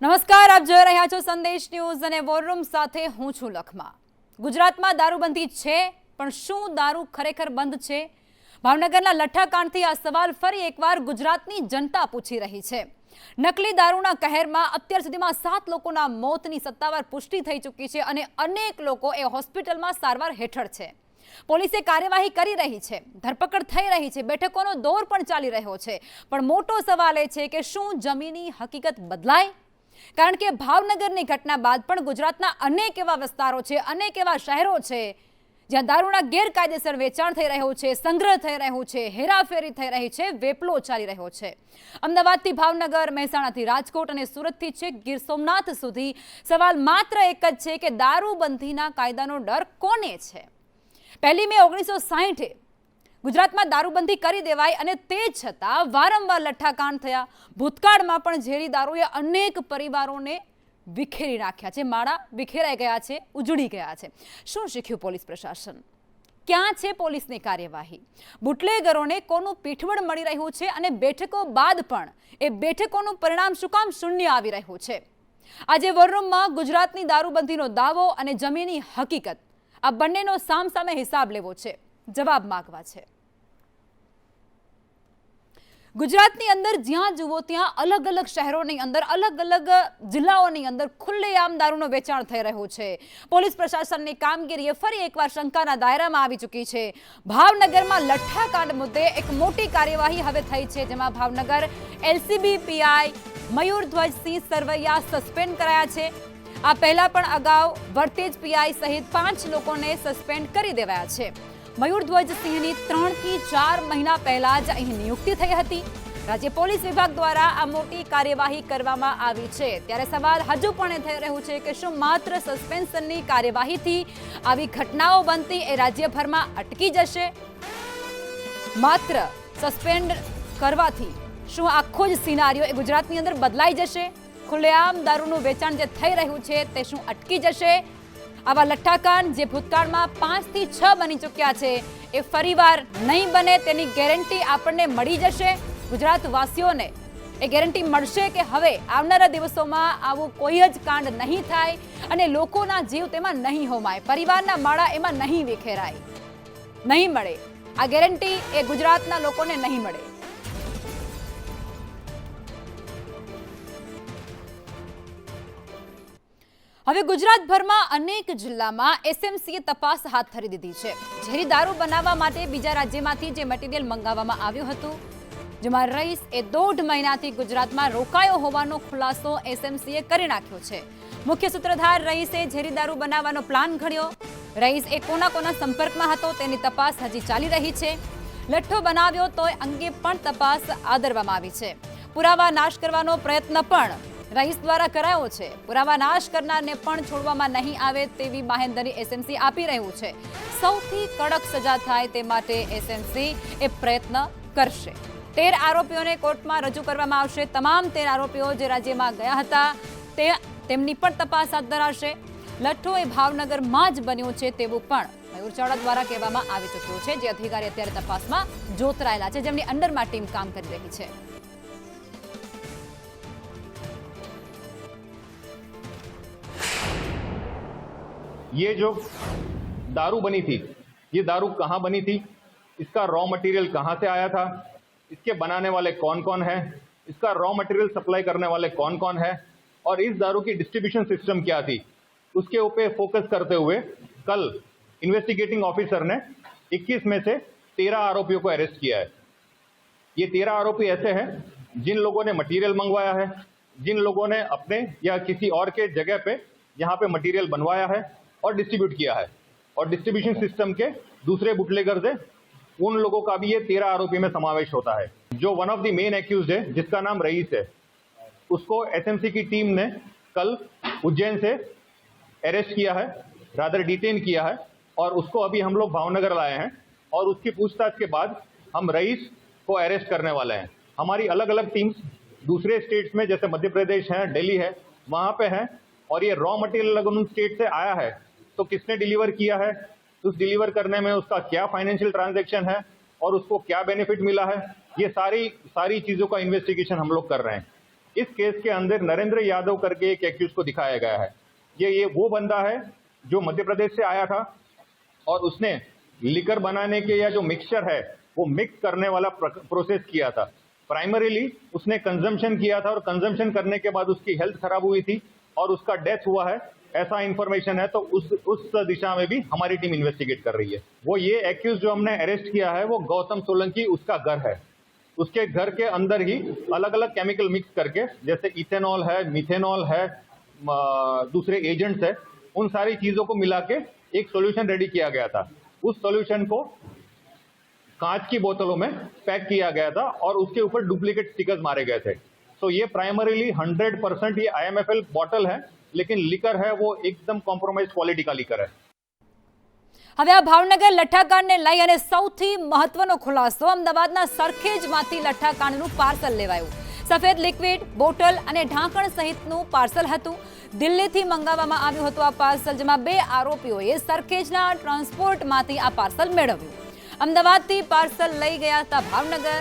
નમસ્કાર, આપ જોઈ રહ્યા છો સંદેશ ન્યૂઝ અને વોર રૂમ સાથે હું છું લખમા। ગુજરાતમાં દારૂબંધી છે, પણ શું દારૂ ખરેખર બંધ છે? ભાવનગરના લઠ્ઠાકાંડથી આ સવાલ ફરી એકવાર ગુજરાતની જનતા પૂછી રહી છે। નકલી દારૂના કહેરમાં અત્યાર સુધીમાં 7 લોકોના મોતની સત્તાવાર પુષ્ટિ થઈ ચૂકી છે અને અનેક લોકો એ હોસ્પિટલમાં સારવાર હેઠળ છે। પોલીસે કાર્યવાહી કરી રહી છે, ધરપકડ થઈ રહી છે, બેઠકોનો દોર પણ ચાલી રહ્યો છે, પણ મોટો સવાલ એ છે કે શું જમીની હકીકત બદલાય? કારણ કે ભાવનગરની ઘટના બાદ પણ ગુજરાતના અનેક એવા વિસ્તારો છે, અનેક એવા શહેરો છે જ્યાં દારૂના ગેરકાયદેસર વેચાણ થઈ રહ્યું છે, સંગ્રહ થઈ રહ્યું છે, હેરાફેરી થઈ રહી છે, વેપલો ચાલી રહ્યો છે। અમદાવાદથી ભાવનગર, મહેસાણાથી રાજકોટ અને સુરતથી છેક ગીર સોમનાથ સુધી સવાલ માત્ર એક જ છે કે દારૂબંધીના કાયદાનો ડર કોને છે? 1 મે 1960 ગુજરાતમાં દારૂબંધી કરી દેવાય અને તે છતાં વારંવાર લઠ્ઠાકાંડ થયા। ભૂતકાળમાં પણ ઝેરી દારૂએ અનેક પરિવારોને વિખેરી નાખ્યા છે, માળા વિખેરાઈ ગયા છે, ઉજળી ગયા છે। શું શીખ્યું પોલીસ પ્રશાસન? ક્યાં છે પોલીસની કાર્યવાહી? બુટલેગરોને કોનું પીઠબળ મળી રહ્યું છે અને બેઠકો બાદ પણ એ બેઠકોનું પરિણામ શું કામ શૂન્ય આવી રહ્યું છે? આજે વોર રૂમમાં ગુજરાતની દારૂબંધીનો દાવો અને જમીની હકીકત, આ બંનેનો સામસામે હિસાબ લેવો છે, જવાબ માંગવા છે। ગુજરાતની અંદર જ્યાં જુઓ ત્યાં અલગ અલગ શહેરોની અંદર, અલગ અલગ જિલ્લાઓની અંદર ખુલ્લેઆમ દારૂનું વેચાણ થઈ રહ્યું છે। પોલીસ પ્રશાસનની કામગીરી ફરી એકવાર શંકાના દાયરામાં આવી ચૂકી છે। ભાવનગરમાં લઠ્ઠાકાંડ મુદ્દે એક મોટી કાર્યવાહી હવે થઈ છે, જેમાં Bhavnagar LCB PI Mayurdhwajsinh Sarvaiya suspend કરાયા છે। આ પહેલા પણ અગાઉ વર્તેજ પીઆઈ સહિત 5 લોકોને સસ્પેન્ડ કરી દેવાયા છે। મયુરધ્વજસિંહની 3 થી 4 મહિના પહેલા જ અહીં નિયુક્તિ થઈ હતી। રાજ્ય પોલીસ વિભાગ દ્વારા આ મોટી કાર્યવાહી કરવામાં આવી છે, ત્યારે સવાલ હજુ પણ થઈ રહ્યું છે કે શું માત્ર સસ્પેન્શનની કાર્યવાહીથી આવી ઘટનાઓ બનતી એ રાજ્યભરમાં અટકી જશે? માત્ર સસ્પેન્ડ કરવાથી શું આખો જ સિનારીઓ એ ગુજરાતની અંદર બદલાઈ જશે? ખુલ્લેઆમ દારૂનું વેચાણ જે થઈ રહ્યું છે તે શું અટકી જશે? આવા લઠ્ઠાકાંડ જે ભૂતકાળમાં 5 થી 6 બની ચૂક્યા છે એ ફરીવાર નહીં બને તેની ગેરંટી આપણને મળી જશે? ગુજરાતવાસીઓને એ ગેરંટી મળશે કે હવે આવનારા દિવસોમાં આવું કોઈ જ કાંડ નહીં થાય અને લોકોના જીવ તેમાં નહીં હોમાય, પરિવારના માળા એમાં નહીં વિખેરાય? નહીં મળે આ ગેરંટી એ ગુજરાતના લોકોને નહીં મળે। હવે ગુજરાતભરમાં અનેક જિલ્લામાં એસએમસીએ તપાસ હાથ ધરી દીધી છે। ઝેરી દારૂ બનાવવા માટે બીજા રાજ્યમાંથી જે મટીરીયલ મંગાવવામાં આવ્યું હતું, જેમાં રઈસ એ 1.5 મહિનાથી ગુજરાતમાં રોકાયો હોવાનો ખુલાસો એસએમસીએ કરી નાખ્યો છે। મુખ્ય સૂત્રધાર રઈસે ઝેરી દારૂ બનાવવાનો પ્લાન ઘડ્યો। રઈસ એ કોના સંપર્કમાં હતો તેની તપાસ હજી ચાલી રહી છે। લઠ્ઠો બનાવ્યો તો અંગે પણ તપાસ આદરવામાં આવી છે। પુરાવા નાશ કરવાનો પ્રયત્ન પણ રઈસ દ્વારા કરાયો છે। પુરાવા નાશ કરનારને પણ છોડવામાં નહીં આવે તેવી બાહેંધરી એસએમસી આપી રહ્યું છે। સૌથી કડક સજા થાય તે માટે એસએમસી એ પ્રયત્ન કરશે। 13 આરોપીઓને કોર્ટમાં રજૂ કરવામાં આવશે। તમામ 13 આરોપીઓ જે રાજ્યમાં ગયા હતા તેમની પણ તપાસ હાથ ધરાશે। લઠ્ઠો એ ભાવનગરમાં જ બન્યો છે તેવું પણ મયુર ચાવડા દ્વારા કહેવામાં આવી ચૂક્યું છે, જે અધિકારી અત્યારે તપાસમાં જોતરાયેલા છે, જેમની અંડરમાં ટીમ કામ કરી રહી છે। ये जो दारू बनी थी, ये दारू कहाँ बनी थी, इसका रॉ मटेरियल कहाँ से आया था, इसके बनाने वाले कौन कौन है, इसका रॉ मटेरियल सप्लाई करने वाले कौन कौन है और इस दारू की डिस्ट्रीब्यूशन सिस्टम क्या थी, उसके ऊपर फोकस करते हुए कल इन्वेस्टिगेटिंग ऑफिसर ने 21 में से 13 आरोपियों को अरेस्ट किया है। ये 13 आरोपी ऐसे हैं जिन लोगों ने मटेरियल मंगवाया है, जिन लोगों ने अपने या किसी और के जगह पे यहाँ पे मटेरियल बनवाया है और डिस्ट्रीब्यूट किया है, और डिस्ट्रीब्यूशन सिस्टम के दूसरे बुटलेगर्स है, उन लोगों का भी ये 13 आरोपी में समावेश होता है। जो one of the main accused है, जिसका नाम रईस है, उसको एसएमसी की टीम ने कल उज्जैन से अरेस्ट किया है, रादर डिटेन किया है, और उसको अभी हम लोग भावनगर लाए हैं और उसकी पूछताछ के बाद हम रईस को अरेस्ट करने वाले हैं। हमारी अलग अलग टीम्स दूसरे स्टेट्स में जैसे मध्य प्रदेश है, दिल्ली है, वहाँ पे हैं, और ये रॉ मटेरियल अगर उन स्टेट से आया है तो किसने डिलीवर किया है, उस डिलीवर करने में उसका क्या फाइनेंशियल ट्रांजैक्शन है और उसको क्या बेनिफिट मिला है, ये सारी चीज़ों का इन्वेस्टिगेशन हम लोग कर रहे हैं। इस केस के अंदर नरेंद्र यादव करके एक एक्यूज को दिखाया गया है। ये वो बंदा है जो मध्य प्रदेश से आया था और उसने लिकर बनाने के या जो मिक्सचर है वो मिक्स करने वाला प्रोसेस किया था। प्राइमरीली उसने कंजम्पशन किया था और कंजम्पशन करने के बाद उसकी हेल्थ खराब हुई थी और उसका डेथ हुआ है, ऐसा इंफॉर्मेशन है। तो उस दिशा में भी हमारी टीम इन्वेस्टिगेट कर रही है। वो ये एक्यूज जो हमने अरेस्ट किया है वो गौतम सोलंकी, उसका घर है। उसके घर के अंदर ही अलग अलग केमिकल मिक्स करके, जैसे इथेनॉल है, मिथेनॉल है, दूसरे एजेंट्स है, उन सारी चीजों को मिला के एक सॉल्यूशन रेडी किया गया था। उस सॉल्यूशन को कांच की बोतलों में पैक किया गया था और उसके ऊपर डुप्लीकेट स्टिकर्स मारे गए थे। तो ये प्राइमरीली 100% ये IMFL બોટલ है, लेकिन लिकर है वो एकदम कॉम्प्रोमाइज क्वॉलिटी का लिकर है। હવે આ ભાવનગર લઠ્ઠાકાંડને લઈ અને સૌથી મહત્વનો ખુલાસો, અમદાવાદના સરખેજમાંથી લઠ્ઠાકાંડનું પાર્સલ લેવાયું। સફેદ લિક્વિડ, બોટલ અને ઢાંકણ સહિતનું પાર્સલ હતું। દિલ્હીથી મંગાવવામાં આવ્યું હતું આ પાર્સલ, જેમાં 2 આરોપીઓએ સરખેજના ટ્રાન્સપોર્ટમાંથી આ પાર્સલ મેળવ્યું। અમદાવાદથી પાર્સલ લઈ ગયા હતા ભાવનગર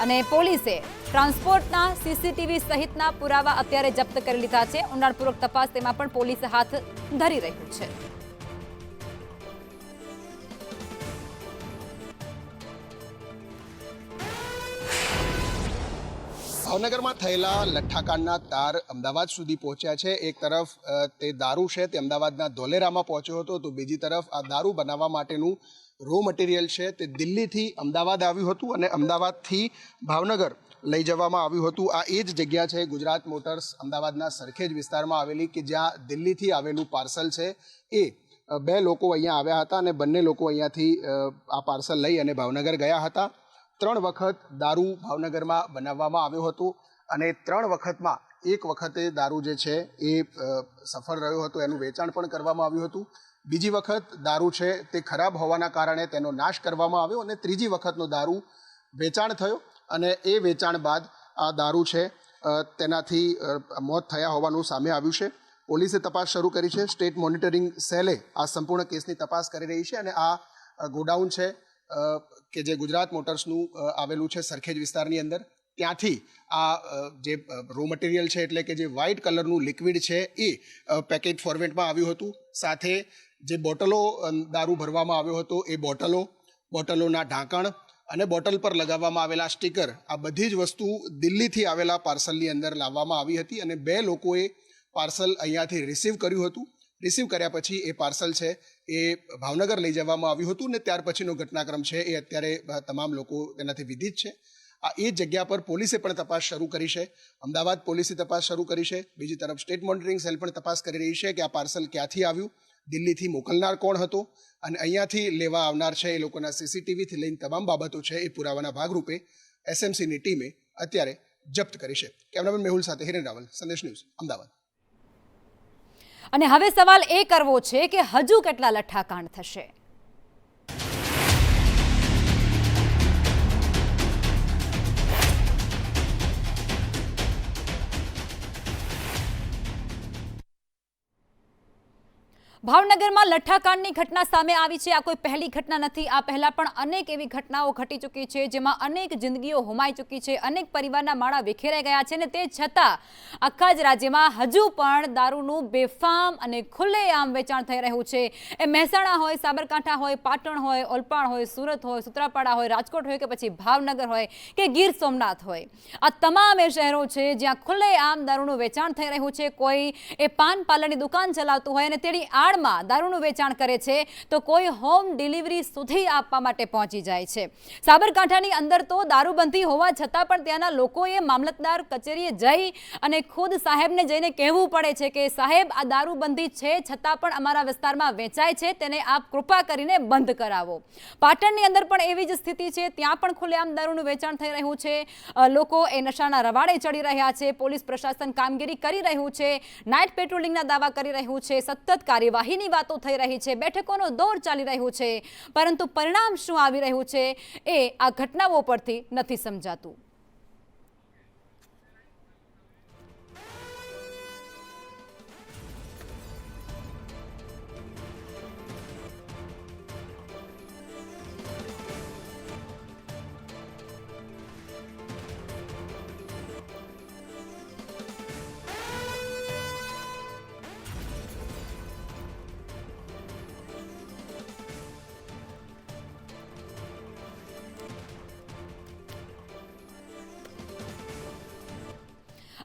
અને પોલીસે ટ્રાન્સપોર્ટના CCTV સહિતના પુરાવા અત્યારે જપ્ત કરી લીધા છે। ઊંડાણપૂર્વક તપાસ તેમાં પણ પોલીસ હાથ ધરી રહ્યું છે। ભાવનગરમાં થયેલા લઠ્ઠાકાંડના તાર અમદાવાદ સુધી પહોંચ્યા છે। એક તરફ તે દારૂ છે તે અમદાવાદના ધોલેરામાં પહોંચ્યો હતો, તો બીજી તરફ આ દારૂ બનાવવા માટેનું રો મટીરિયલ છે તે દિલ્હીથી અમદાવાદ આવ્યું હતું અને અમદાવાદથી ભાવનગર લઈ જવામાં આવ્યું હતું। આ એ જ જગ્યા છે ગુજરાત મોટર્સ અમદાવાદના સરખેજ વિસ્તારમાં આવેલી, કે જ્યાં દિલ્હીથી આવેલું પાર્સલ છે એ 2 લોકો અહીંયા આવ્યા હતા અને બંને લોકો અહીંયાથી આ પાર્સલ લઈ અને ભાવનગર ગયા હતા। 3 વખત દારૂ ભાવનગરમાં બનાવવામાં આવ્યો હતો અને 3 વખતમાં એક વખતે દારૂ જે છે એ સફળ રહ્યો હતો, એનું વેચાણ પણ કરવામાં આવ્યું હતું। બીજી વખત દારૂ છે તે ખરાબ હોવાના કારણે તેનો નાશ કરવામાં આવ્યો અને ત્રીજી વખતનો દારૂ વેચાણ થયો અને એ વેચાણ બાદ આ દારૂ છે તેનાથી મોત થયા હોવાનું સામે આવ્યું છે। પોલીસે તપાસ શરૂ કરી છે। સ્ટેટ મોનિટરિંગ સેલે આ સંપૂર્ણ કેસની તપાસ કરી રહી છે અને આ ગોડાઉન છે કે જે ગુજરાત મોટર્સનું આવેલું છે સરખેજ વિસ્તારની અંદર, ત્યાંથી આ જે રો મટીરિયલ છે એટલે કે જે વ્હાઇટ કલરનું લિક્વિડ છે એ પેકેજ ફોર્મેટમાં આવ્યું હતું। સાથે જે બોટલો દારૂ ભરવામાં આવ્યો હતો એ બોટલોના ઢાંકણ અને બોટલ પર લગાવવામાં આવેલા સ્ટીકર, આ બધી જ વસ્તુ દિલ્હીથી આવેલા પાર્સલની અંદર લાવવામાં આવી હતી અને 2 લોકોએ પાર્સલ અહીંયાથી રિસીવ કર્યું હતું। રિસીવ કર્યા પછી એ પાર્સલ છે એ ભાવનગર લઈ જવામાં આવ્યું હતું અને ત્યાર પછીનો ઘટનાક્રમ છે એ અત્યારે તમામ લોકો તેનાથી વિદિત છે। આ એ જગ્યા પર પોલીસે પણ તપાસ શરૂ કરી છે। અમદાવાદ પોલીસે તપાસ શરૂ કરી છે। બીજી તરફ સ્ટેટ મોનિટરિંગ સેલ પણ તપાસ કરી રહી છે કે આ પાર્સલ ક્યાંથી આવ્યું, દિલ્હીથી મોકલનાર કોણ હતો અને અહીંયાથી લેવા આવનાર છે એ લોકોના CCTVથી લઈને તમામ બાબતો છે એ પુરાવાના ભાગરૂપે SMCની ટીમે અત્યારે જપ્ત કરી છે। કેમેરામેન મેહુલ સાથે હિરેન રાવલ, સંદેશ ન્યૂઝ, અમદાવાદ। અને હવે સવાલ એ કરવો છે કે હજુ કેટલા લઠ્ઠાકાંડ થશે? ભાવનગરમાં લઠ્ઠાકાંડની ઘટના સામે આવી છે। આ કોઈ પહેલી ઘટના નથી। આ પહેલા પણ અનેક એવી ઘટનાઓ ઘટી ચૂકી છે, જેમાં અનેક જિંદગીઓ હોમાઈ ચૂકી છે, અનેક પરિવારના માળા વિખેરાઈ ગયા છે અને તે છતાં આખા જ રાજ્યમાં હજુ પણ દારૂનું બેફામ અને ખુલ્લેઆમ વેચાણ થઈ રહ્યું છે। એ મહેસાણા હોય, સાબરકાંઠા હોય, પાટણ હોય, ઓલપાડ હોય, સુરત હોય, સૂત્રાપાડા હોય, રાજકોટ હોય કે પછી ભાવનગર હોય કે ગીર સોમનાથ હોય, આ તમામ એ શહેરો છે જ્યાં ખુલ્લેઆમ દારૂનું વેચાણ થઈ રહ્યું છે। કોઈ એ પાન પાર્લરની દુકાન ચલાવતું હોય અને તેની દારૂનું વેચાણ કરે છે તો કોઈ હોમ ડિલિવરી સુધી આપવા માટે પહોંચી જાય છે। સાબરકાંઠાની અંદર તો દારૂબંધી હોવા છતાં પણ ત્યાંના લોકોએ મામલતદાર કચેરીએ જઈ અને ખુદ સાહેબને જઈને કહેવું પડે છે કે સાહેબ, આ દારૂબંધી છે છતાં પણ અમારા વિસ્તારમાં વેચાય છે, તેને આપ કૃપા કરીને બંધ કરાવો। પાટણની અંદર પણ એવી જ સ્થિતિ છે। ત્યાં પણ ખુલ્લેઆમ દારૂનું વેચાણ થઈ રહ્યું છે। લોકો એ નશાના રવાડે ચડી રહ્યા છે। પોલીસ પ્રશાસન કામગીરી કરી રહ્યું છે, નાઇટ પેટ્રોલિંગના દાવા કરી રહ્યું છે, સતત કાર્યવાહી ની વાતો થઈ રહી છે, બેઠકોનો દોર ચાલી રહ્યું છે, પરંતુ પરિણામ શું આવી રહ્યું છે એ આ ઘટનાઓ પરથી નથી સમજાતું।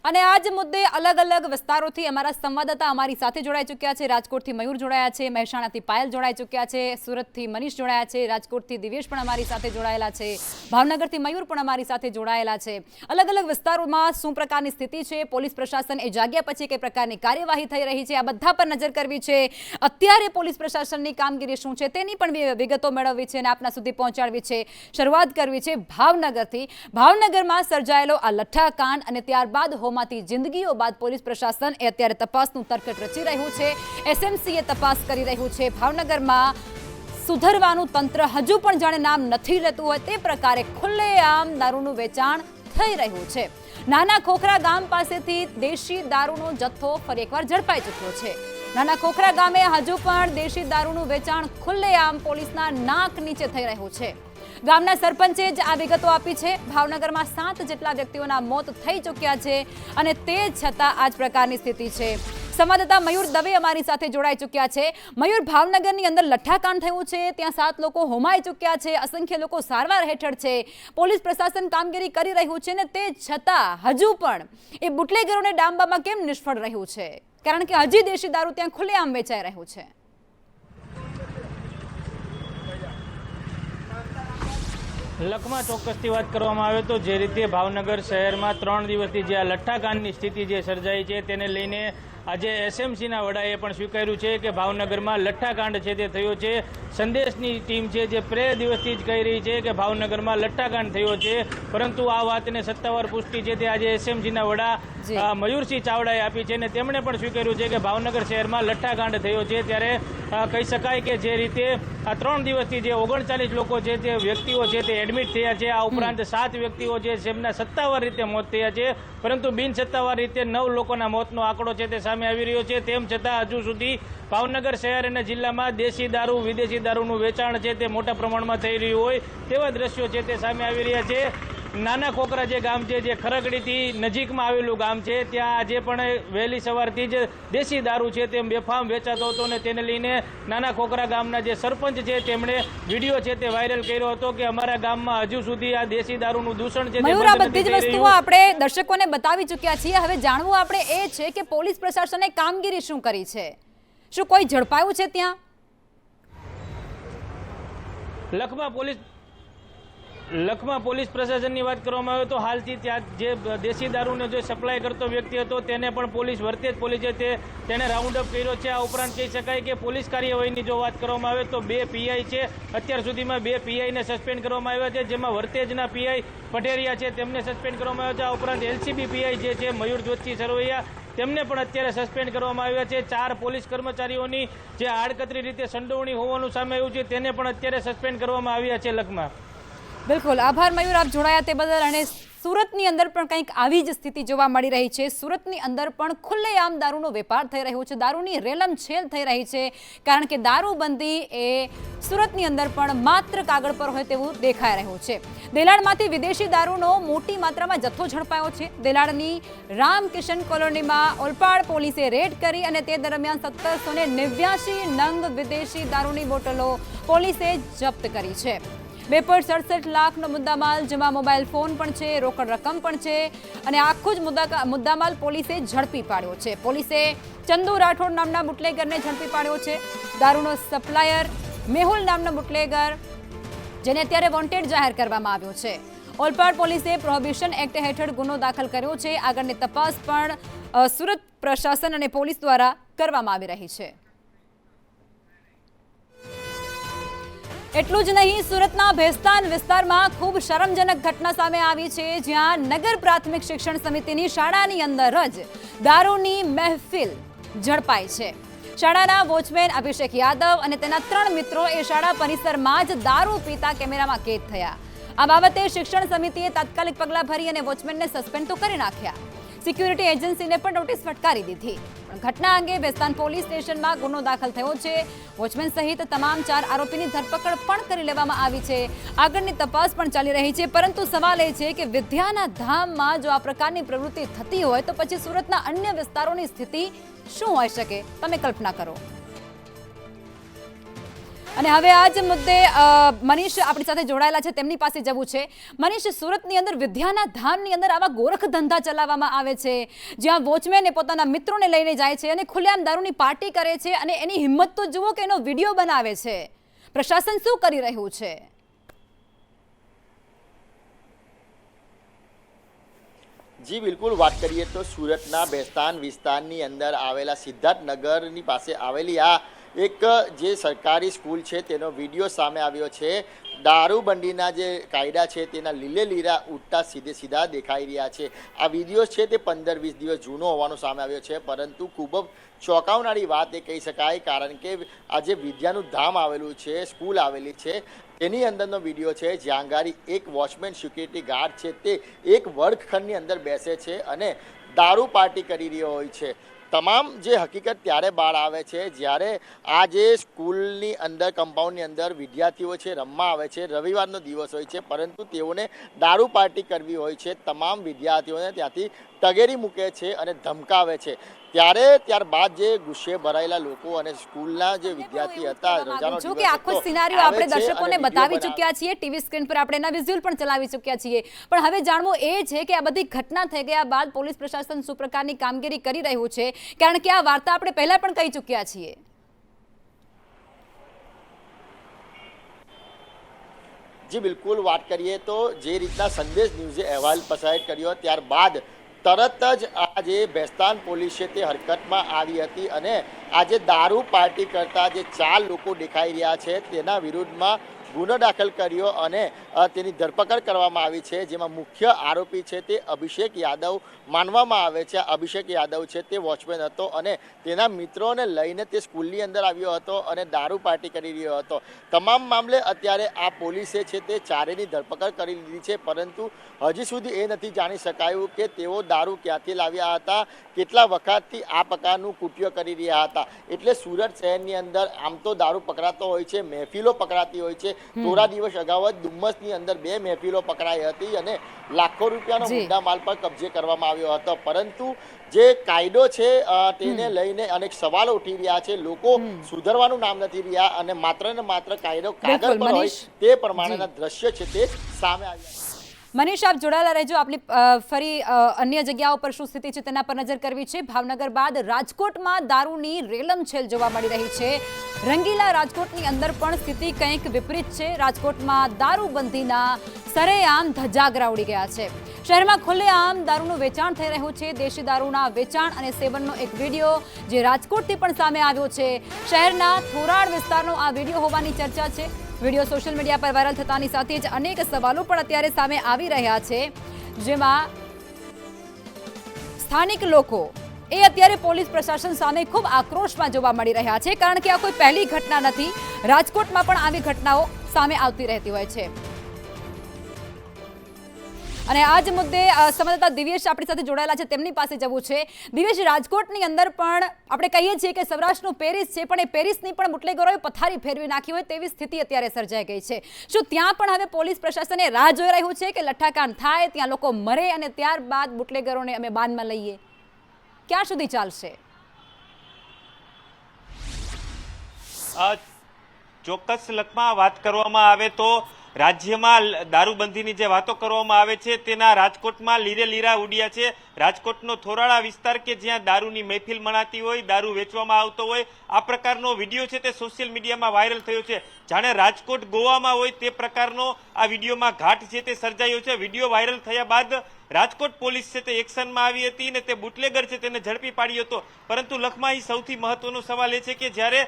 અને આ જ મુદ્દે અલગ અલગ વિસ્તારોથી અમારા સંવાદદાતા અમારી સાથે જોડાઈ ચૂક્યા છે। રાજકોટથી મયુર જોડાયા છે, મહેસાણાથી પાયલ જોડાઈ ચૂક્યા છે, સુરતથી મનીષ જોડાયા છે, રાજકોટથી દિવેશ પણ અમારી સાથે જોડાયેલા છે, ભાવનગરથી મયુર પણ અમારી સાથે જોડાયેલા છે। અલગ અલગ વિસ્તારોમાં શું પ્રકારની સ્થિતિ છે, પોલીસ પ્રશાસન એ જાગ્યા પછી કઈ પ્રકારની કાર્યવાહી થઈ રહી છે, આ બધા પર નજર કરવી છે। અત્યારે પોલીસ પ્રશાસનની કામગીરી શું છે તેની પણ વિગતો મેળવવી છે અને આપના સુધી પહોંચાડવી છે। શરૂઆત કરવી છે ભાવનગરથી। ભાવનગરમાં સર્જાયેલો આ લઠ્ઠાકાંડ અને ત્યારબાદ હોમાતી જિંદગીઓ બાદ પોલીસ પ્રશાસન એ અત્યારે તપાસનું તરકટ રચી રહ્યું છે। એસએમસીએ તપાસ કરી રહ્યું છે। ભાવનગરમાં સુધરવાનું તંત્ર હજુ પણ જાણે નામ નથી લેતું હોય તે પ્રકારે ખુલ્લેઆમ દારૂનું વેચાણ થઈ રહ્યું છે। નાના ખોખરા ગામ પાસેથી દેશી દારૂનો જથ્થો ફરી એકવાર ઝડપાઈ ચૂક્યો છે। નાના ખોખરા ગામે હજુ પણ દેશી દારૂનું વેચાણ ખુલ્લેઆમ પોલીસના નાક નીચે થઈ રહ્યું છે। ગામના સરપંચે જ આ વિગતો આપી છે। ભાવનગરમાં 7 જેટલા વ્યક્તિઓના મોત થઈ ચૂક્યા છે અને તે છતાં આ જ પ્રકારની સ્થિતિ છે। સંવાદદાતા મયુર દવે અમારી સાથે જોડાઈ ચૂક્યા છે। મયુર, ભાવનગરની અંદર લઠ્ઠાકાંડ થયું છે, ત્યાં 7 લોકો હોમાઈ ચૂક્યા છે, અસંખ્ય લોકો સારવાર હેઠળ છે, પોલીસ પ્રશાસન કામગીરી કરી રહ્યું છે ને તે છતાં હજુ પણ એ બુટલેગરોને ડામવામાં કેમ નિષ્ફળ રહ્યું છે? કારણ કે હજી દેશી દારૂ ત્યાં ખુલ્લેઆમ વેચાઈ રહ્યું છે। લખમાં ચોક્કસથી વાત કરવામાં આવે તો જે રીતે ભાવનગર શહેરમાં 3 દિવસથી જે આ લઠ્ઠાકાંડની સ્થિતિ જે સર્જાઈ છે તેને લઈને આજે એસએમસીના વડાએ પણ સ્વીકાર્યું છે કે ભાવનગરમાં લઠ્ઠાકાંડ છે તે થયો છે। સંદેશની ટીમ છે જે 2 દિવસથી જ કહી રહી છે કે ભાવનગરમાં લઠ્ઠાકાંડ થયો છે, પરંતુ આ વાતને સત્તાવાર પુષ્ટિ છે તે આજે એસએમસીના વડા મયુરસિંહ ચાવડાએ આપી છે અને તેમણે પણ સ્વીકાર્યું છે કે ભાવનગર શહેરમાં લઠ્ઠાકાંડ થયો છે। ત્યારે કહી શકાય કે જે રીતે આ 3 દિવસથી જે 39 લોકો છે તે વ્યક્તિઓ છે તે એડમિટ થયા છે, આ ઉપરાંત 7 વ્યક્તિઓ છે જેમના સત્તાવાર રીતે મોત થયા છે, પરંતુ બિન સત્તાવાર રીતે 9 લોકોના મોતનો આંકડો છે તે સામે આવી રહ્યો છે। તેમ છતાં હજુ સુધી ભાવનગર શહેર અને જિલ્લામાં દેશી દારૂ, વિદેશી દારૂનું વેચાણ છે તે મોટા પ્રમાણમાં થઈ રહ્યું હોય તેવા દ્રશ્યો છે તે સામે આવી રહ્યા છે। નાના ખોખરા જે ગામ છે, જે ખરગડીથી નજીકમાં આવેલું ગામ છે, ત્યાં આજે પણ વહેલી સવારથી જ દેશી દારૂ છે તે બેફામ વેચાતો હતો અને તેને લઈને નાના ખોખરા ગામના જે સરપંચ છે તેમણે વિડીયો છે તે વાયરલ કર્યો હતો કે અમારા ગામમાં હજુ સુધી આ દેશી દારૂનું દૂષણ છે તે મયુર, આ બધી જ વસ્તુઓ આપણે દર્શકોને બતાવી ચૂક્યા છીએ। હવે જાણવું આપણે એ છે કે પોલીસ પ્રશાસને કામગીરી શું કરી છે? શું કોઈ ઝડપાયું છે ત્યાં? લખમાં પોલીસ પ્રશાસનની વાત કરવામાં આવે તો હાલથી ત્યાં જે દેશી દારૂને જે સપ્લાય કરતો વ્યક્તિ હતો તેને પણ પોલીસ વર્તેજ પોલીસે તેને રાઉન્ડ અપ કર્યો છે। આ ઉપરાંત કહી શકાય કે પોલીસ કાર્યવાહીની જો વાત કરવામાં આવે તો 2 પીઆઈ છે, અત્યાર સુધીમાં 2 પીઆઈને સસ્પેન્ડ કરવામાં આવ્યા છે, જેમાં વર્તેજના પીઆઈ પટેરિયા છે તેમને સસ્પેન્ડ કરવામાં આવ્યા છે। આ ઉપરાંત એલસીબી પીઆઈ જે છે મયુર જોશી સરવૈયા તેમને પણ અત્યારે સસ્પેન્ડ કરવામાં આવ્યા છે। 4 પોલીસ કર્મચારીઓની જે આડકતરી રીતે સંડોવણી હોવાનું સામે આવ્યું છે તેને પણ અત્યારે સસ્પેન્ડ કરવામાં આવ્યા છે। લખમાં બિલકુલ આભાર મયુર, આપ જોડાયા તે બદલ। અને સુરતની અંદર પણ કંઈક આવી જ સ્થિતિ જોવા મળી રહી છે। સુરતની અંદર પણ ખુલ્લેઆમ દારૂનો વેપાર થઈ રહ્યો છે, દારૂની રેલમછેલ થઈ રહી છે, કારણ કે દારૂબંધી એ સુરતની અંદર પણ માત્ર કાગળ પર હોય તેવું દેખાઈ રહ્યું છે। દેલાડમાંથી વિદેશી દારૂનો મોટી માત્રામાં જથ્થો ઝડપાયો છે। દેલાડની રામકિશન કોલોનીમાં ઓલપાડ પોલીસે રેડ કરી અને તે દરમિયાન 1789 નંગ વિદેશી દારૂની બોટલો પોલીસે જપ્ત કરી છે। 2.67 લાખનો મુદ્દામાલ, જેમાં મોબાઈલ ફોન પણ છે, રોકડ રકમ પણ છે અને આખું જ મુદ્દામાલ પોલીસે ઝડપી પાડ્યો છે। પોલીસે ચંદુ રાઠોડ નામના બુટલેગરને ઝડપી પાડ્યો છે। દારૂનો સપ્લાયર મેહુલ નામનો બુટલેગર, જેને અત્યારે વોન્ટેડ જાહેર કરવામાં આવ્યો છે। ઓલપાડ પોલીસે પ્રોહિબિશન એક્ટ હેઠળ ગુનો દાખલ કર્યો છે। આગળની તપાસ પણ સુરત પ્રશાસન અને પોલીસ દ્વારા કરવામાં આવી રહી છે। એટલું જ નહીં, સુરતના ભેસ્તાન વિસ્તારમાં ખૂબ શરમજનક ઘટના સામે આવી છે, જ્યાં નગર પ્રાથમિક શિક્ષણ સમિતિની શાળાની અંદર જ દારૂની મહેફિલ ઝડપાઈ છે। શાળાના વોચમેન અભિષેક યાદવ અને તેના 3 મિત્રો એ શાળા પરિસરમાં જ દારૂ પીતા કેમેરામાં કેદ થયા। આ બાબતે શિક્ષણ સમિતિએ તાત્કાલિક પગલાં ભરી અને વોચમેનને સસ્પેન્ડ તો કરી નાખ્યા। સિક્યુરિટી એજન્સીને પણ નોટિસ ફટકારી દીધી। પણ ઘટના અંગે ભેસ્તાન પોલીસ સ્ટેશનમાં ગુનો દાખલ થયો છે। વોચમેન સહિત તમામ 4 આરોપીની ધરપકડ પણ કરી લેવામાં આવી છે। આગળની તપાસ પણ ચાલી રહી છે, પરંતુ સવાલ એ છે કે વિદ્યાના ધામમાં જો આ પ્રકારની પ્રવૃત્તિ થતી હોય તો પછી સુરતના અન્ય વિસ્તારોની સ્થિતિ શું હોઈ શકે? તમે કલ્પના કરો। અને હવે આ જ મુદ્દે મનીષ આપણી સાથે જોડાયેલા છે, તેમની પાસે જવું છે. મનીષ, સુરતની અંદર વિદ્યાના ધામની અંદર આવા ગોરખ ધંધા ચલાવવામાં આવે છે, જ્યાં વોચમેન પોતાના મિત્રોને લઈને જાય છે અને ખુલ્લેઆમ દારૂની પાર્ટી કરે છે, અને એની હિંમત તો જુઓ કે એનો વિડીયો બનાવે છે. પ્રશાસન શું કરી રહ્યું છે? જી બિલકુલ, વાત કરીએ તો સુરતના બેસ્તાન વિસ્તારની અંદર આવેલા સિદ્ધાર્થનગરની પાસે આવેલી આ એક જે સરકારી સ્કૂલ છે તેનો વિડીયો સામે આવ્યો છે. દારૂબંધીના જે કાયદા છે તેના લીલે લીરા ઉઠતા સીધા દેખાઈ રહ્યા છે. આ વિડીયો છે તે 15-20 દિવસ જૂનો હોવાનો સામે આવ્યો છે, પરંતુ ખૂબ જ ચોંકાવનારી વાત એ કહી શકાય, કારણ કે આ જે વિદ્યાનું ધામ આવેલું છે, સ્કૂલ આવેલી છે, તેની અંદરનો વિડીયો છે, જ્યાં ગાડી એક વોચમેન સિક્યુરિટી ગાર્ડ છે તે એક વર્ગખંડની અંદર બેસે છે અને દારૂ પાર્ટી કરી રહ્યો હોય છે. તમામ જે હકીકત ત્યારે બહાર આવે છે જ્યારે આ જે સ્કૂલની અંદર કમ્પાઉન્ડની અંદર વિદ્યાર્થીઓ છે રમવા આવે છે. રવિવારનો દિવસ હોય છે, પરંતુ તેઓને દારૂ પાર્ટી કરવી હોય છે. તમામ વિદ્યાર્થીઓને ત્યાંથી તગેરી મૂકે છે અને ધમકાવે છે. ત્યારબાદ જે ગુસ્સે ભરાયેલા લોકો અને સ્કૂલના જે વિદ્યાર્થી હતા, રજાનો દિવસ કે આખો સિનારિયો આપણે દર્શકોને બતાવી ચૂક્યા છીએ, ટીવી સ્ક્રીન પર આપણે એના વિઝ્યુઅલ પણ ચલાવી ચૂક્યા છીએ. પણ હવે જાણવું એ છે કે આ બધી ઘટના થઈ ગયા બાદ પોલીસ પ્રશાસન શું પ્રકારની કામગીરી કરી રહ્યું છે, કારણ કે આ વાર્તા આપણે પહેલા પણ કહી ચૂક્યા છીએ. જી બિલકુલ, વાત કરીએ તો જે રીતના સંદેશ ન્યૂઝે અહેવાલ પ્રસારિત કર્યો ત્યારબાદ તરત જ આ જે બેસ્તાન પોલીસ છે તે હરકતમાં આવી હતી અને આ જે દારૂ પાર્ટી કરતા જે 4 લોકો દેખાઈ રહ્યા છે તેના વિરુદ્ધમાં ગુનો દાખલ કર્યો અને તેની ધરપકડ કરવામાં આવી છે, જેમાં મુખ્ય આરોપી છે તે અભિષેક યાદવ માનવામાં આવે છે. અભિષેક યાદવ છે તે વોચમેન હતો અને તેના મિત્રોને લઈને તે સ્કૂલની અંદર આવ્યો હતો અને દારૂ પાર્ટી કરી રહ્યો હતો. તમામ મામલે અત્યારે આ પોલીસે છે તે ચારેયની ધરપકડ કરી લીધી છે, પરંતુ હજી સુધી એ નથી જાણી શકાયું કે તેઓ દારૂ ક્યાંથી લાવ્યા હતા, કેટલા વખતથી આ પ્રકારનું કૃત્ય કરી રહ્યા હતા. એટલે સુરત શહેરની અંદર આમ તો દારૂ પકડાતો હોય છે, મહેફિલો પકડાતી હોય છે. થોડા દિવસ અગાઉ જ ડુમ્મસની અંદર 2 મહેફિલો પકડાઈ હતી અને લાખો રૂપિયાનો મુદ્દા માલ પર કબજે કરવામાં આવ્યો હતો. પરંતુ જે કાયદો છે તેને લઈને અનેક સવાલો ઉઠી રહ્યા છે. લોકો સુધરવાનું નામ નથી રહ્યા અને માત્ર ને માત્ર કાયદો કાગળ પર હોય તે પ્રમાણેના દ્રશ્ય છે તે સામે આવ્યા. મનીષ, આપ જોડાયેલા રહેજો. આપણી ફરી અન્ય જગ્યાઓ પર શું સ્થિતિ છે તેના પર નજર કરવી છે. ભાવનગર બાદ રાજકોટમાં દારૂની રેલમછેલ જોવા મળી રહી છે. રંગીલા રાજકોટની અંદર પણ સ્થિતિ કંઈક વિપરીત છે. રાજકોટમાં દારૂબંધીના સરેઆમ ધજાગરા ઉડી ગયા છે. શહેરમાં ખુલ્લેઆમ દારૂનું વેચાણ થઈ રહ્યું છે. દેશી દારૂના વેચાણ અને સેવનનો એક વિડીયો જે રાજકોટથી પણ સામે આવ્યો છે. શહેરના થોરાડ વિસ્તારનો આ વિડીયો હોવાની ચર્ચા છે. વિડીયો સોશિયલ મીડિયા પર વાયરલ થતાની સાથે જ અનેક સવાલો પણ અત્યારે સામે આવી રહ્યા છે, જેમાં સ્થાનિક લોકો એ અત્યારે પોલીસ પ્રશાસન સામે ખૂબ આક્રોશમાં જોવા મળી રહ્યા છે, કારણ કે આ કોઈ પહેલી ઘટના નથી. રાજકોટમાં પણ આવી ઘટનાઓ સામે આવતી રહેતી હોય છે. અને આ જ મુદ્દે સંવાદદાતા દિવ્યેશ આપણી સાથે જોડાયેલા છે, તેમની પાસે જવું છે. દિવ્યેશ, રાજકોટની અંદર પણ આપણે કહીએ છીએ કે સૌરાષ્ટ્રનું પેરિસ છે, પણ એ પેરિસની પણ બુટલેગરોએ પથારી ફેરવી નાખી હોય તેવી સ્થિતિ અત્યારે સર્જાઈ ગઈ છે. શું ત્યાં પણ હવે પોલીસ પ્રશાસને રાહ જોઈ રહ્યું છે કે લઠ્ઠાકાંડ થાય, ત્યાં લોકો મરે અને ત્યારબાદ બુટલેગરોને અમે બાનમાં લઈએ? ક્યાં સુધી ચાલશે? ચોક્કસ લખમાં વાત કરવામાં આવે તો રાજ્યમાં દારૂબંધીની જે વાતો કરવામાં આવે છે તેના રાજકોટમાં લીરે લીરા ઉડ્યા છે. રાજકોટનો થોરાળા વિસ્તાર કે જ્યાં દારૂની મહેફિલ મનાતી હોય, દારૂ વેચવામાં આવતો હોય, આ પ્રકારનો વિડીયો છે તે સોશિયલ મીડિયામાં વાયરલ થયો છે. જાણે રાજકોટ ગોવામાં હોય તે પ્રકારનો આ વિડીયોમાં ઘાટ છે તે સર્જાયો છે. વિડીયો વાયરલ થયા બાદ રાજકોટ પોલીસ છે તે એક્શનમાં આવી હતી અને તે બુટલેગર છે તેને ઝડપી પાડ્યો હતો. પરંતુ લખમાં અહીં સૌથી મહત્વનો સવાલ એ છે કે જ્યારે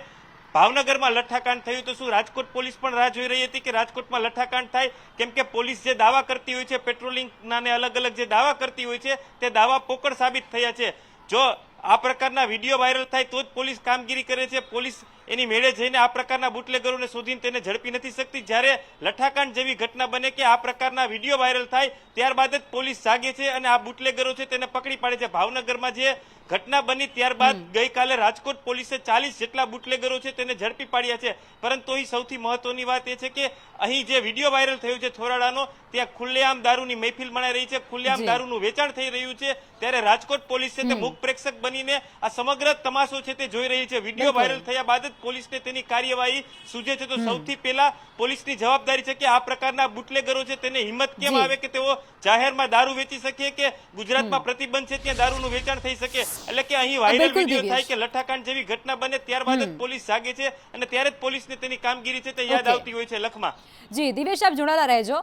ભાવનગરમાં લઠ્ઠાકાંડ થયું તો શું રાજકોટ પોલીસ પણ રાહ જોઈ રહી હતી કે રાજકોટમાં લઠ્ઠાકાંડ થાય? કેમ કે પોલીસ જે દાવા કરતી હોય છે, પેટ્રોલિંગના ને અલગ અલગ જે દાવા કરતી હોય છે તે દાવા પોકળ સાબિત થયા છે. જો આ પ્રકારના વિડીયો વાયરલ થાય તો જ પોલીસ કામગીરી કરે છે. પોલીસ એની મેળે જઈને આ પ્રકારના બુટલેગરોને શોધીને તેને ઝડપી નથી શકતી. જ્યારે લઠ્ઠાકાંડ જેવી ઘટના બને કે આ પ્રકારના વિડીયો વાયરલ થાય ત્યારબાદ જ પોલીસ જાગે છે અને આ બુટલેગરો છે તેને પકડી પાડે છે. ભાવનગરમાં જે ઘટના બની ત્યારબાદ ગઈકાલે રાજકોટ પોલીસે 40 જેટલા બુટલેગરો છે તેને ઝડપી પાડ્યા છે, પરંતુ અહીં સૌથી મહત્વની વાત એ છે કે અહીં જે વિડીયો વાયરલ થયો છે થોરાડાનો, ત્યાં ખુલ્લેઆમ દારૂની મહેફિલ મનાઈ રહી છે, ખુલ્લેઆમ દારૂનું વેચાણ થઈ રહ્યું છે, ત્યારે રાજકોટ પોલીસ છે તે મૂક પ્રેક્ષક બનીને આ સમગ્ર તમાશો છે તે જોઈ રહી છે. વિડીયો વાયરલ થયા બાદ જ પોલીસને તેની કાર્યવાહી સૂચે છે. તો સૌથી પહેલા પોલીસની જવાબદારી છે કે આ પ્રકારના બુટલેગરો છે તેને હિંમત કેમ આવે કે તેઓ જાહેરમાં દારૂ વેચી શકે, કે ગુજરાતમાં પ્રતિબંધ છે ત્યાં દારૂનું વેચાણ થઈ શકે. એટલે કે અહીં વાયરલ વિડીયો થાય કે લઠ્ઠાકાંડ જેવી ઘટના બને ત્યારબાદ જ પોલીસ જાગે છે અને ત્યારે જ પોલીસને તેની કામગીરી છે તે યાદ આવતી હોય છે. લખમાં જી દિવેશ, આપ જોડાયેલા રહેજો.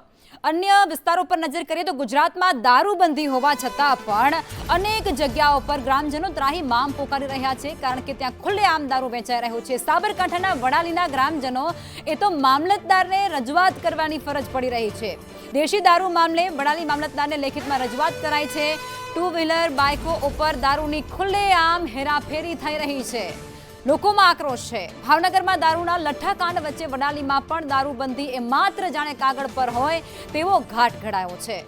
અન્ય વિસ્તારો પર નજર કરીએ તો ગુજરાતમાં દારૂબંધી હોવા છતાં પણ અનેક જગ્યાઓ પર ગ્રામજનો ત્રાહિમામ પોકારી રહ્યા છે, કારણ કે ત્યાં ખુલ્લેઆમ દારૂ વેચાઈ રહ્યો છે. સાબરકાંઠાના વડાલીના ગ્રામજનો એ તો મામલતદારને રજૂઆત કરવાની ફરજ પડી રહી છે. દેશી દારૂ મામલે વડાલી મામલતદારને લેખિતમાં રજૂઆત કરાઈ છે. 2 વ્હીલર બાઇકો ઉપર દારૂની ખુલ્લેઆમ હેરાફેરી થઈ રહી છે. લોકોમાં આક્રોશ છે. ભાવનગરમાં દારૂના લઠ્ઠાકાંડ વચ્ચે વડાલીમાં પણ દારૂબંધી એ માત્ર જાણે કાગળ પર હોય તેવો ઘાટ ઘડાયો છે.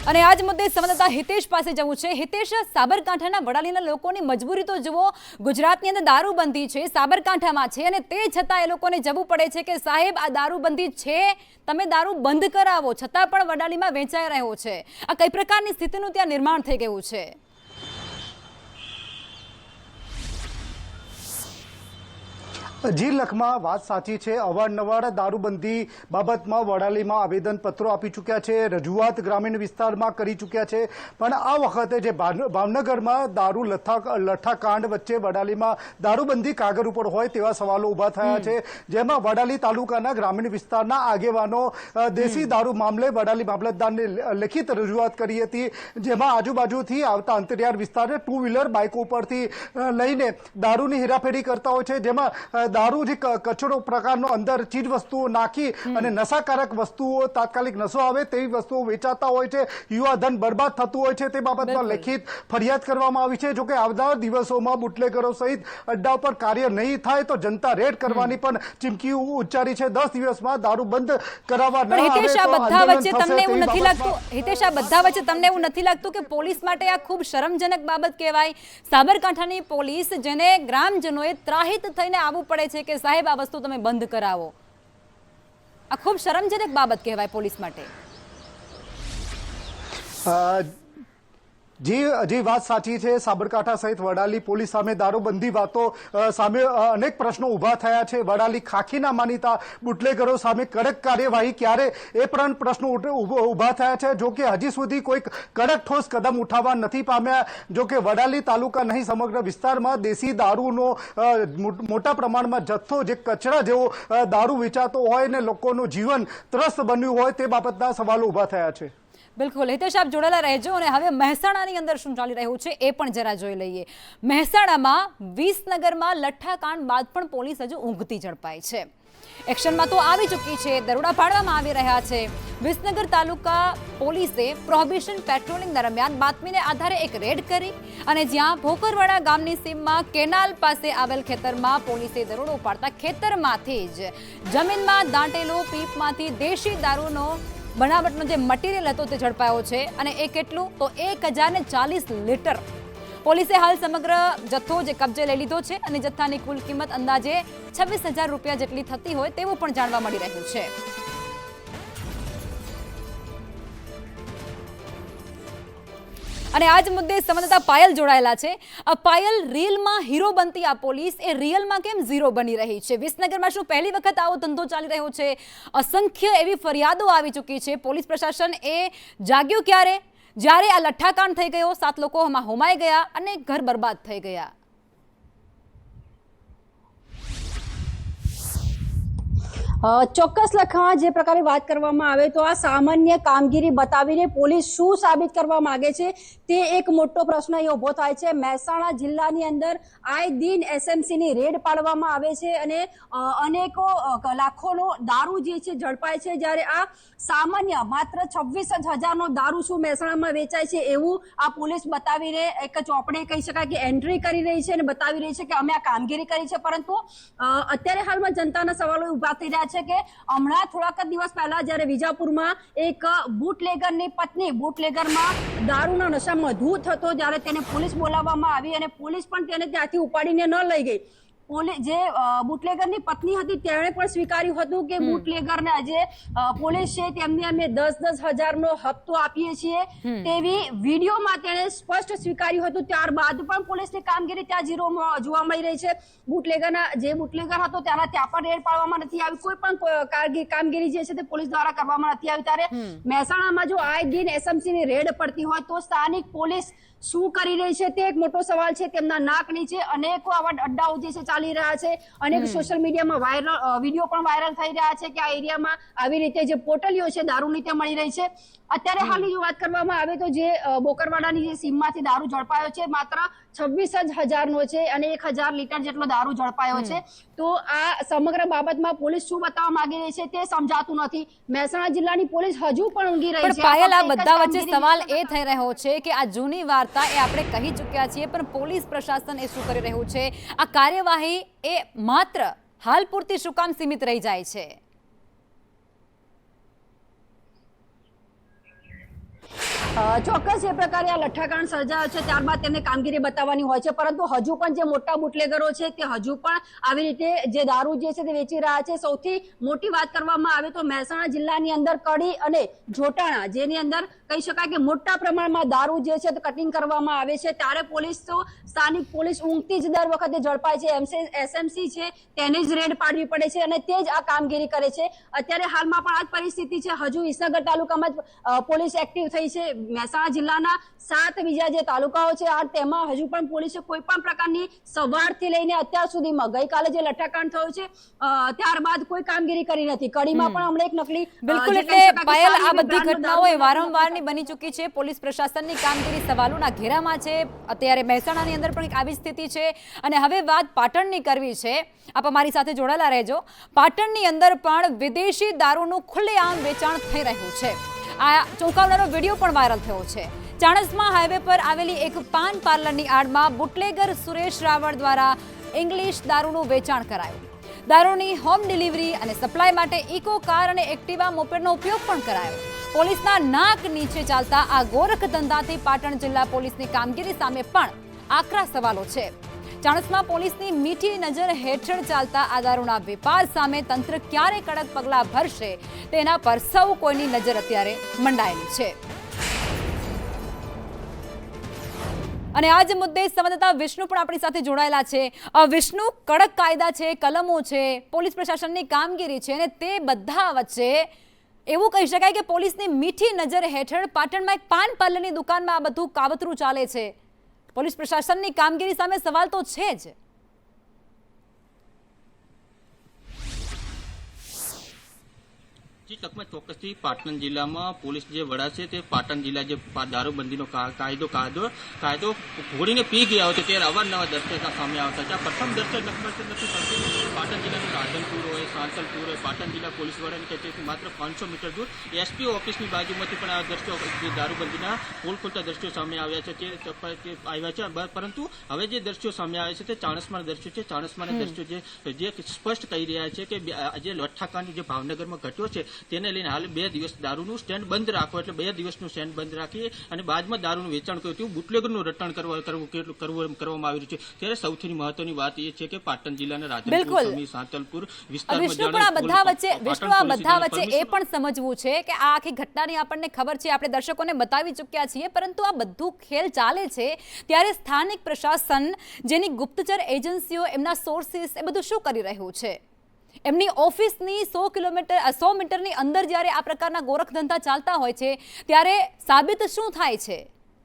અને આજ મુદ્દે સંવાદદાતા હિતેશ પાસે જવું છે. હિતેશ, સાબરકાંઠાના વડાલીના લોકોની મજબૂરી તો જુઓ, ગુજરાતની અંદર દારૂબંધી છે, સાબરકાંઠામાં છે, અને તે છતાં એ લોકોને જવું પડે છે કે સાહેબ આ દારૂબંધી છે, તમે દારૂ બંધ કરાવો, છતાં પણ વડાલીમાં વેચાઈ રહ્યો છે. આ કઈ પ્રકારની સ્થિતિનું ત્યાં નિર્માણ થઈ ગયું છે? જી લખમાં વાત સાચી છે. અવારનવાર દારૂબંધી બાબતમાં વડાલીમાં આવેદનપત્રો આપી ચૂક્યા છે, રજૂઆત ગ્રામીણ વિસ્તારમાં કરી ચૂક્યા છે, પણ આ વખતે જે ભાવનગરમાં દારૂ લઠ્ઠાકાંડ વચ્ચે વડાલીમાં દારૂબંધી કાગળ ઉપર હોય તેવા સવાલો ઊભા થયા છે, જેમાં વડાલી તાલુકાના ગ્રામીણ વિસ્તારના આગેવાનો દેશી દારૂ મામલે વડાલી મામલતદારને લેખિત રજૂઆત કરી હતી, જેમાં આજુબાજુથી આવતા અંતરિયાળ વિસ્તારે 2 વ્હીલર બાઇકો ઉપરથી લઈને દારૂની હેરાફેરી કરતા હોય છે, જેમાં દારૂ જે કચરો પ્રકારનો અંદર ચીજ વસ્તુઓ નાખી અને નશાકારક વસ્તુઓ, તાત્કાલિક નશો આવે તેવી વસ્તુઓ વેચાતા હોય છે, યુવાધન બરબાદ થતું હોય છે. તે બાબતમાં લેખિત ફરિયાદ કરવામાં આવી છે. જોકે આવનાર દિવસોમાં બુટલેગરો સહિત અડ્ડા પર કાર્ય નહીં થાય તો જનતા રેડ કરવાની પણ ચીમકી ઉચ્ચારી છે. 10 દિવસમાં દારૂ બંધ કરાવવા ન આવે હિતેશ, આ તો બધા આંદોલન વચ્ચે થશે તમને એવું તેવી નથી લાગતું? બાબતમાં હિતેશ, આ બધા વચ્ચે તમને એવું નથી લાગતું કે પોલીસ માટે આ ખૂબ શરમજનક બાબત કહેવાય? સાબરકાંઠાની પોલીસ, જેને ગ્રામજનોએ ત્રાહિત થઈને આવવું પડે છે કે સાહેબ આ વસ્તુ તમે બંધ કરાવો, આ ખૂબ શરમજનક બાબત કહેવાય પોલીસ માટે. જી વાત સાચી છે. સાબરકાંઠા સહિત વડાલી પોલીસ સામે દારૂબંધી વાતો સામે અનેક પ્રશ્નો ઊભા થયા છે. વડાલી ખાખીના માનીતા બુટલેગરો સામે કડક કાર્યવાહી ક્યારે, એ પણ પ્રશ્નો ઊભા થયા છે. જો કે હજી સુધી કોઈ કડક ઠોસ કદમ ઉઠાવવા નથી પામ્યા. જો કે વડાલી તાલુકા નહીં સમગ્ર વિસ્તારમાં દેશી દારૂનો મોટા પ્રમાણમાં જથ્થો, જે કચરા જેવો દારૂ વેચાતો હોય ને લોકોનું જીવન ત્રસ્ત બન્યું હોય તે બાબતના સવાલો ઊભા થયા છે. બિલકુલ હિતેશ, આપ જોડાયેલા રહેજો. અને હવે મહેસાણાની અંદર શું ચાલી રહ્યું છે એ પણ જરા જોઈ લઈએ. મહેસાણામાં વિસનગરમાં લઠ્ઠાકાંડ બાદ પણ પોલીસ હજુ ઊંઘતી ઝડપાઈ છે. એક્શનમાં તો આવી ચૂકી છે, દરોડા પાડવામાં આવી રહ્યા છે. વિસનગર તાલુકા પોલીસે પ્રોહિબિશન પેટ્રોલિંગ દરમિયાન બાતમીને આધારે એક રેડ કરી અને જ્યાં ભોકરવાડા ગામની સીમમાં કેનાલ પાસે આવેલ ખેતરમાં પોલીસે દરોડો પાડતા ખેતરમાંથી જ જમીનમાં દાંટેલો પીપમાંથી દેશી દારૂનો બનાવટનો જે મટીરિયલ હતો તે ઝડપાયો છે. અને એ કેટલું તો 1040 લીટર. પોલીસે હાલ સમગ્ર જથ્થો જે કબજે લઈ લીધો છે અને જથ્થાની કુલ કિંમત અંદાજે 26,000 રૂપિયા જેટલી થતી હોય તેવું પણ જાણવા મળી રહ્યું છે. અને આજ મુદ્દે સંવાદદાતા પાયલ જોડાયેલા છે. પાયલ, રીલમાં હીરો બનતી આ પોલીસ એ રિયલમાં કેમ ઝીરો બની રહી છે? વિસનગરમાં શું પહેલી વખત આવો ધંધો ચાલી રહ્યો છે? અસંખ્ય એવી ફરિયાદો આવી ચૂકી છે. પોલીસ પ્રશાસન એ જાગ્યું ક્યારે? જ્યારે આ લઠ્ઠાકાંડ થઈ ગયો, 7 લોકો હોમાઈ ગયા અને ઘર બરબાદ થઈ ગયા. ચોક્કસ લખા, જે પ્રકારે વાત કરવામાં આવે તો આ સામાન્ય કામગીરી બતાવીને પોલીસ શું સાબિત કરવા માંગે છે તે એક મોટો પ્રશ્ન અહીં ઉભો થાય છે. મહેસાણા જિલ્લાની અંદર આય દિન એસએમસીની રેડ પાડવામાં આવે છે અને અનેકો લાખોનો દારૂ જે છે ઝડપાય છે, જ્યારે આ સામાન્ય માત્ર 26,000નો દારૂ શું મહેસાણામાં વેચાય છે એવું આ પોલીસ બતાવીને એક ચોપડે કહી શકાય કે એન્ટ્રી કરી રહી છે અને બતાવી રહી છે કે અમે આ કામગીરી કરી છે. પરંતુ અત્યારે હાલમાં જનતાના સવાલો ઉભા થઈ રહ્યા છે કે હમણાં થોડાક જ દિવસ પહેલા જ્યારે વિજાપુરમાં એક બુટલેગરની પત્ની બુટલેગરમાં દારૂના નશામાં ધૂત હતો, જ્યારે તેને પોલીસ બોલાવવામાં આવી અને પોલીસ પણ તેને ત્યાંથી ઉપાડીને ન લઈ ગઈ. જે બુટલેગરની પત્ની હતી તેણે પણ સ્વીકાર્યું હતું કે બુટલેગરને આજે પોલીસ છે તેમને અમે 10-10 હજારનો હપ્તો આપીએ છીએ તેવી વિડીયોમાં તેણે સ્પષ્ટ સ્વીકાર્યું હતું. ત્યારબાદ પણ પોલીસની કામગીરી ત્યાં ઝીરો જોવા મળી રહી છે. જે બુટલેગર હતો તેના ત્યાં પણ રેડ પાડવામાં નથી આવી. કોઈ પણ કામગીરી જે છે તે પોલીસ દ્વારા કરવામાં નથી આવી. ત્યારે મહેસાણામાં જો આए દિન એસએમસીની રેડ પડતી હોય તો સ્થાનિક પોલીસ શું કરી રહી છે તે એક મોટો સવાલ છે. તેમના નાક નીચે અનેકો આવા અડ્ડાઓ જે છે ચાલી રહ્યા છે. અનેક સોશિયલ મીડિયામાં વિડીયો પણ વાયરલ થઈ રહ્યા છે કે આ એરિયામાં આવી રીતે જે પોટલીઓ છે દારૂની તે મળી રહી છે. અત્યારે હાલની જો વાત કરવામાં આવે તો જે બોકરવાડાની જે સીમમાંથી દારૂ ઝડપાયો છે માત્ર 26,000નો છે અને 1,000 લીટર જેટલો દારૂ ઝડપાયો છે. તો આ સમગ્ર બાબતમાં પોલીસ શું બતાવવા માંગી રહી છે તે સમજાતું નથી. મહેસાણા જિલ્લાની પોલીસ હજુ પણ ઊંઘી રહી છે. પાયલ, આ બધા વચ્ચે સવાલ એ થઈ રહ્યો છે કે આ જૂની વાર્તા એ આપણે કહી ચૂક્યા છીએ, પણ પોલીસ પ્રશાસન એ શું કરી રહ્યું છે? આ કાર્યવાહી એ માત્ર હાલ પૂરતી શું કામ સીમિત રહી જાય છે? ચોક્કસ જે પ્રકારે આ લઠ્ઠાકાંડ સર્જાયો છે ત્યારબાદ તેમને કામગીરી બતાવવાની હોય છે, પરંતુ હજુ પણ જે મોટા બુટલેગરો છે તે હજુ પણ આવી રીતે જે દારૂ જે છે તે વેચી રહ્યા છે. સૌથી મોટી વાત કરવામાં આવે તો મહેસાણા જિલ્લાની અંદર કડી અને જોટાણા જેની અંદર કહી શકાય કે મોટા પ્રમાણમાં દારૂ જે છે તે કટિંગ કરવામાં આવે છે. ત્યારે પોલીસ તો સ્થાનિક પોલીસ ઊંઘતી જ દર વખતે ઝડપાય છે. એસએમસી છે તેને જ રેડ પાડવી પડે છે અને તે જ આ કામગીરી કરે છે. અત્યારે હાલમાં પણ આ જ પરિસ્થિતિ છે. હજુ વિસનગર તાલુકામાં જ પોલીસ એક્ટિવ થઈ છે. મહેસાણા જિલ્લાના 7 બીજા જે તાલુકાઓ છે તેમાં હજુ પણ પોલીસે કોઈ પણ પ્રકારની સવારથી લઈને અત્યાર સુધીમાં ગઈકાલે જે લઠ્ઠાકાંડ થયું છે ત્યારબાદ કોઈ કામગીરી કરી નથી. કડીમાં પણ હમણાં એક નકલી બિલકુલ, એટલે પાયલ આ બધી ઘટનાઓ વારંવારની બની ચૂકી છે. પોલીસ પ્રશાસનની કામગીરી સવાલોના ઘેરામાં છે. અત્યારે મહેસાણાની અંદર પણ એક આવી સ્થિતિ છે અને હવે વાત પાટણની કરવી છે. આપ અમારી સાથે જોડાયેલા રહેજો. પાટણની અંદર પણ વિદેશી દારૂનું ખુલ્લેઆમ વેચાણ થઈ રહ્યું છે. આ ચોંકાવનારો વિડીયો પણ વાયરલ થયો છે. ચાણસ્મા હાઈવે પર આવેલી એક પાન પાર્લરની આડમાં બુટલેગર સુરેશ રાવળ દ્વારા ઇંગ્લિશ દારૂનું વેચાણ કરાયું. દારૂની હોમ ડિલિવરી અને સપ્લાય માટે ઇકો કાર અને એક્ટિવા મોપેડનો ઉપયોગ પણ કરાયો. પોલીસના નાક નીચે ચાલતા આ ગોરખ ધંધાથી પાટણ જિલ્લા પોલીસની કામગીરી સામે પણ આકરા સવાલો છે. ચાણસ્મા પોલીસની મીઠી નજર હેઠળ ચાલતા આ દારૂના વેપાર સામે તંત્ર ક્યારે કડક પગલાં ભરશે તેના પર સૌ કોઈની નજર અત્યારે મંડાયેલી છે. અને આ જ મુદ્દે સંવાદદાતા વિષ્ણુ પણ આપણી સાથે જોડાયેલા છે. વિષ્ણુ, કડક કાયદા છે, કલમો છે, પોલીસ પ્રશાસનની કામગીરી છે અને તે બધા વચ્ચે એવું કહી શકાય કે પોલીસની મીઠી નજર હેઠળ પાટણમાં એક પાન પાર્લરની દુકાનમાં આ બધું કાવતરું ચાલે છે. પોલીસ પ્રશાસનની કામગીરી સામે સવાલ તો છે જ. તકમાં ચોક્કસથી પાટણ જિલ્લામાં પોલીસ જે વડા છે તે પાટણ જિલ્લા જે દારૂબંધીનો કાયદો ઘોડીને પી ગયા હોય ત્યારે અવારનવાર દર્શક સામે આવતા છે. પ્રથમ દર્શક નથી પડતી પાટણ જિલ્લાનું રાધનપુર હોય, સાંતલપુર હોય, પાટણ જિલ્લા પોલીસ વડાની કચેરીથી માત્ર 500 મીટર દૂર એસપી ઓફિસની બાજુમાંથી પણ આ દ્રશ્યો જે દારૂબંધીના પોલ ખોલતા દ્રશ્યો સામે આવ્યા છે તે આવ્યા છે. પરંતુ હવે જે દ્રશ્યો સામે આવ્યા છે તે ચાણસ્માના દ્રશ્યો છે. ચાણસ્માના દ્રશ્યો જે સ્પષ્ટ કહી રહ્યા છે કે જે લઠ્ઠાકાંડ જે ભાવનગરમાં ઘટ્યો છે તેને લઈને હાલ 2 દિવસ દારૂનું સ્ટેન્ડ બંધ રાખો, એટલે 2 દિવસનું સ્ટેન્ડ બંધ રાખી અને બાદમાં દારૂનું વેચાણ કર્યું તેવું બુટલેગરનું રટણ કરવામાં આવી રહ્યું છે. ત્યારે સૌથી મહત્વની વાત એ છે કે પાટણ જિલ્લાના રાધનપુર, સમી, સાંતલપુર વિસ્તારમાં આ બધા વચ્ચે એ પણ સમજવું છે કે આ આખી ઘટનાની આપણને ખબર છે, આપણે દર્શકોને બતાવી ચૂક્યા છીએ, પરંતુ આ બધું ખેલ ચાલે છે ત્યારે સ્થાનિક પ્રશાસન, જેની ગુપ્તચર એજન્સીઓ, એમના સોર્સિસ એ બધું શું કરી રહ્યું છે? એમની ઓફિસની 100 મીટરની અંદર જ્યારે આ પ્રકારના ગોરખ ધંધા ચાલતા હોય છે ત્યારે સાબિત શું થાય છે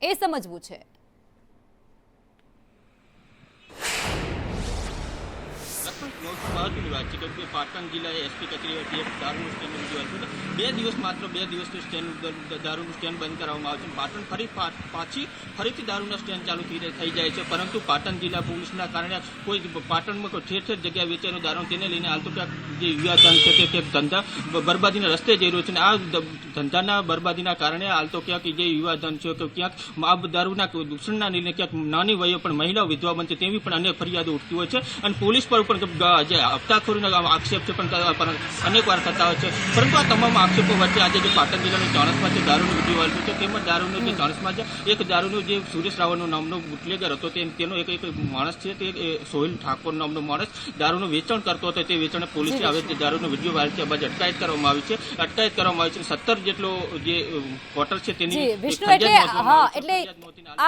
એ સમજવું છે. મહત્વની વાત છે કે પાટણ જિલ્લાએ એસપી કચેરી એક દારૂનું સ્ટેન્ડ રજૂઆત છે. 2 દિવસ માત્ર 2 દિવસનું દારૂનું સ્ટેન્ડ બંધ કરવામાં આવે છે. પાટણ ફરીથી દારૂના સ્ટેન્ડ ચાલુ થઈ જાય છે. પરંતુ પાટણ જિલ્લા પોલીસના કારણે કોઈ પાટણમાં કોઈ ઠેર જગ્યા વેચાયેલો દારૂ તેને લઈને હાલ તો ક્યાંક જે યુવાધન છે તે ધંધા બરબાદીના રસ્તે જઈ રહ્યો છે અને આ ધંધાના બરબાદીના કારણે હાલ તો ક્યાંક જે યુવાધન છે કે ક્યાંક આ દારૂના દૂષણના લીધે ક્યાંક નાની વયે પણ મહિલાઓ વિધવા બનશે તેવી પણ અનેક ફરિયાદો ઉઠતી હોય છે અને પોલીસ પર પણ જે હપ્તાખોરીનો આક્ષેપ છે પણ અનેક વાર થતા હોય છે, પરંતુ આ તમામ આક્ષેપો વચ્ચે આજે જે પાટણ જિલ્લાનું ચાણસ્મા જે દારૂનું વિડીયો વાયરલ છે તેમજ દારૂનું જે ચાણસ્મા છે એક દારૂનું જે સુરેશ રાવળનો નામનો બુટલેગર હતો તેનો એક માણસ છે તે સોહિલ ઠાકોર નામનો માણસ દારૂનું વેચાણ કરતો હતો. તે વેચાણ પોલીસે હવે જે દારૂનો વિડીયો વાયરલ છે બાદ અટકાયત કરવામાં આવી છે. 17 જેટલો જે હોટલ છે તેની વિષ્ણુ એટલે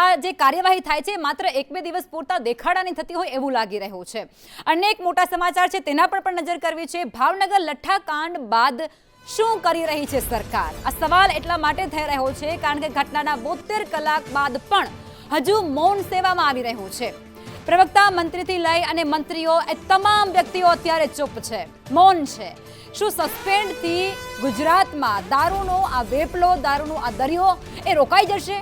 આ જે કાર્યવાહી થાય છે માત્ર 1-2 દિવસ પૂરતા દેખાડાની થતી હોય એવું લાગી રહ્યું છે. અનેક મોટા સમાચાર છે તેના પર પણ નજર કરવી છે. ભાવનગર લઠ્ઠાકાંડ બાદ શું કરી રહી છે સરકાર? આ સવાલ એટલા માટે થઈ રહ્યો છે કારણ કે ઘટનાના 72 કલાક બાદ પણ હજુ મૌન સેવામાં આવી રહ્યું છે. પ્રવક્તા મંત્રીથી લઈ અને મંત્રીઓ એ તમામ વ્યક્તિઓ અત્યારે ચૂપ છે, મૌન છે. શું સસ્પેન્ડથી ગુજરાતમાં દારૂનો આ વેપલો, દારૂનો આ દરિયો એ રોકાઈ જશે?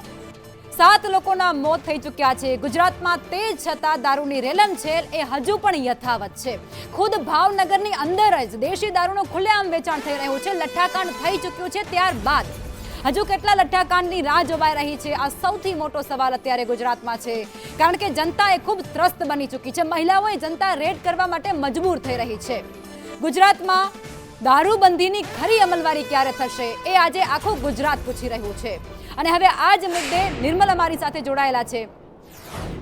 7 લોકોના મોત થઈ ચૂક્યા છે ગુજરાતમાં, તે છતાં દારૂની રેલમછેલ એ હજુ પણ યથાવત છે. ખુદ ભાવનગરની અંદર જ દેશી દારૂનું ખુલ્લેઆમ વેચાણ થઈ રહ્યું છે. લઠ્ઠાકાંડ થઈ ચૂક્યું છે ત્યારબાદ હજુ કેટલા લઠ્ઠાકાંડની રાહ જોવાઈ રહી છે? આ સૌથી મોટો સવાલ અત્યારે ગુજરાતમાં છે કારણ કે જનતા એ ખૂબ ત્રસ્ત બની ચૂકી છે. મહિલાઓએ જનતા રેડ કરવા માટે મજબૂર થઈ રહી છે. ગુજરાતમાં દારૂબંધીની ખરી અમલવારી ક્યારે થશે એ આજે આખું ગુજરાત પૂછી રહ્યું છે. અને હવે આ જ મુદ્દે નિર્મલ અમારી સાથે જોડાયેલા છે.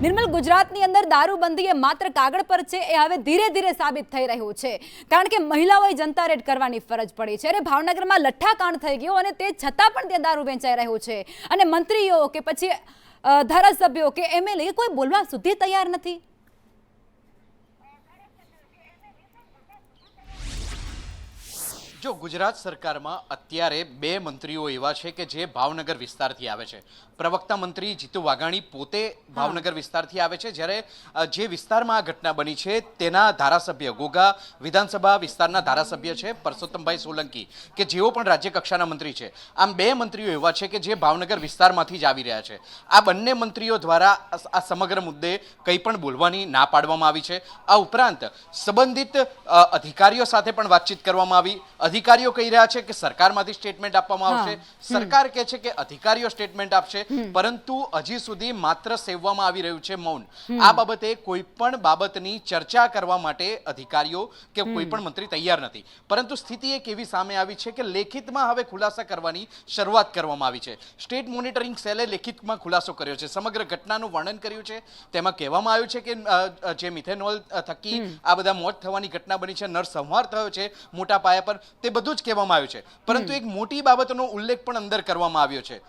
નિર્મલ, ગુજરાતની અંદર દારૂબંધી એ માત્ર કાગળ પર છે એ હવે ધીરે ધીરે સાબિત થઈ રહ્યું છે કારણ કે મહિલાઓએ જનતા રેડ કરવાની ફરજ પડી છે. અરે ભાવનગરમાં લઠ્ઠાકાંડ થઈ ગયો અને તે છતાં પણ ત્યાં દારૂ વેચાઈ રહ્યું છે અને મંત્રીઓ કે પછી ધારાસભ્યો કે એમએલએ કોઈ બોલવા સુધી તૈયાર નથી. જો ગુજરાત સરકારમાં અત્યારે 2 મંત્રીઓ એવા છે કે જે ભાવનગર વિસ્તારથી આવે છે. પ્રવક્તા મંત્રી જીતુ વાઘાણી પોતે ભાવનગર વિસ્તારથી આવે છે, જ્યારે જે વિસ્તારમાં આ ઘટના બની છે તેના ધારાસભ્ય ઘોઘા વિધાનસભા વિસ્તારના ધારાસભ્ય છે પરસોત્તમભાઈ સોલંકી કે જેઓ પણ રાજ્ય કક્ષાના મંત્રી છે. આમ 2 મંત્રીઓ એવા છે કે જે ભાવનગર વિસ્તારમાંથી જ આવી રહ્યા છે. આ બંને મંત્રીઓ દ્વારા આ સમગ્ર મુદ્દે કંઈ પણ બોલવાની ના પાડવામાં આવી છે. આ ઉપરાંત સંબંધિત અધિકારીઓ સાથે પણ વાતચીત કરવામાં આવી. અધિકારીઓ કહી રહ્યા છે કે સરકારમાંથી સ્ટેટમેન્ટ આપવામાં આવશે, સરકાર કહે છે કે અધિકારીઓ સ્ટેટમેન્ટ આપશે, પરંતુ હજી સુધી માત્ર સેવવામાં આવી રહ્યું છે મૌન. આ બાબતે કોઈ પણ બાબતની ચર્ચા કરવા માટે અધિકારીઓ કે કોઈ પણ મંત્રી તૈયાર નથી. પરંતુ સ્થિતિ એક એવી સામે આવી છે કે લેખિતમાં હવે ખુલાસા કરવાની શરૂઆત કરવામાં આવી છે. સ્ટેટ મોનિટરિંગ સેલે લેખિતમાં ખુલાસો કર્યો છે, સમગ્ર ઘટનાનું વર્ણન કર્યું છે. તેમાં કહેવામાં આવ્યું છે કે જે મિથેનોલ થકી આ બધા મોત થવાની ઘટના બની છે, નરસંહાર થયો છે મોટા પાયા પર, તે બધું જ કહેવામાં આવ્યું છે. પરંતુ એક મોટી બાબતનો ઉલ્લેખ પણ અંદર કરવામાં આવ્યો છે.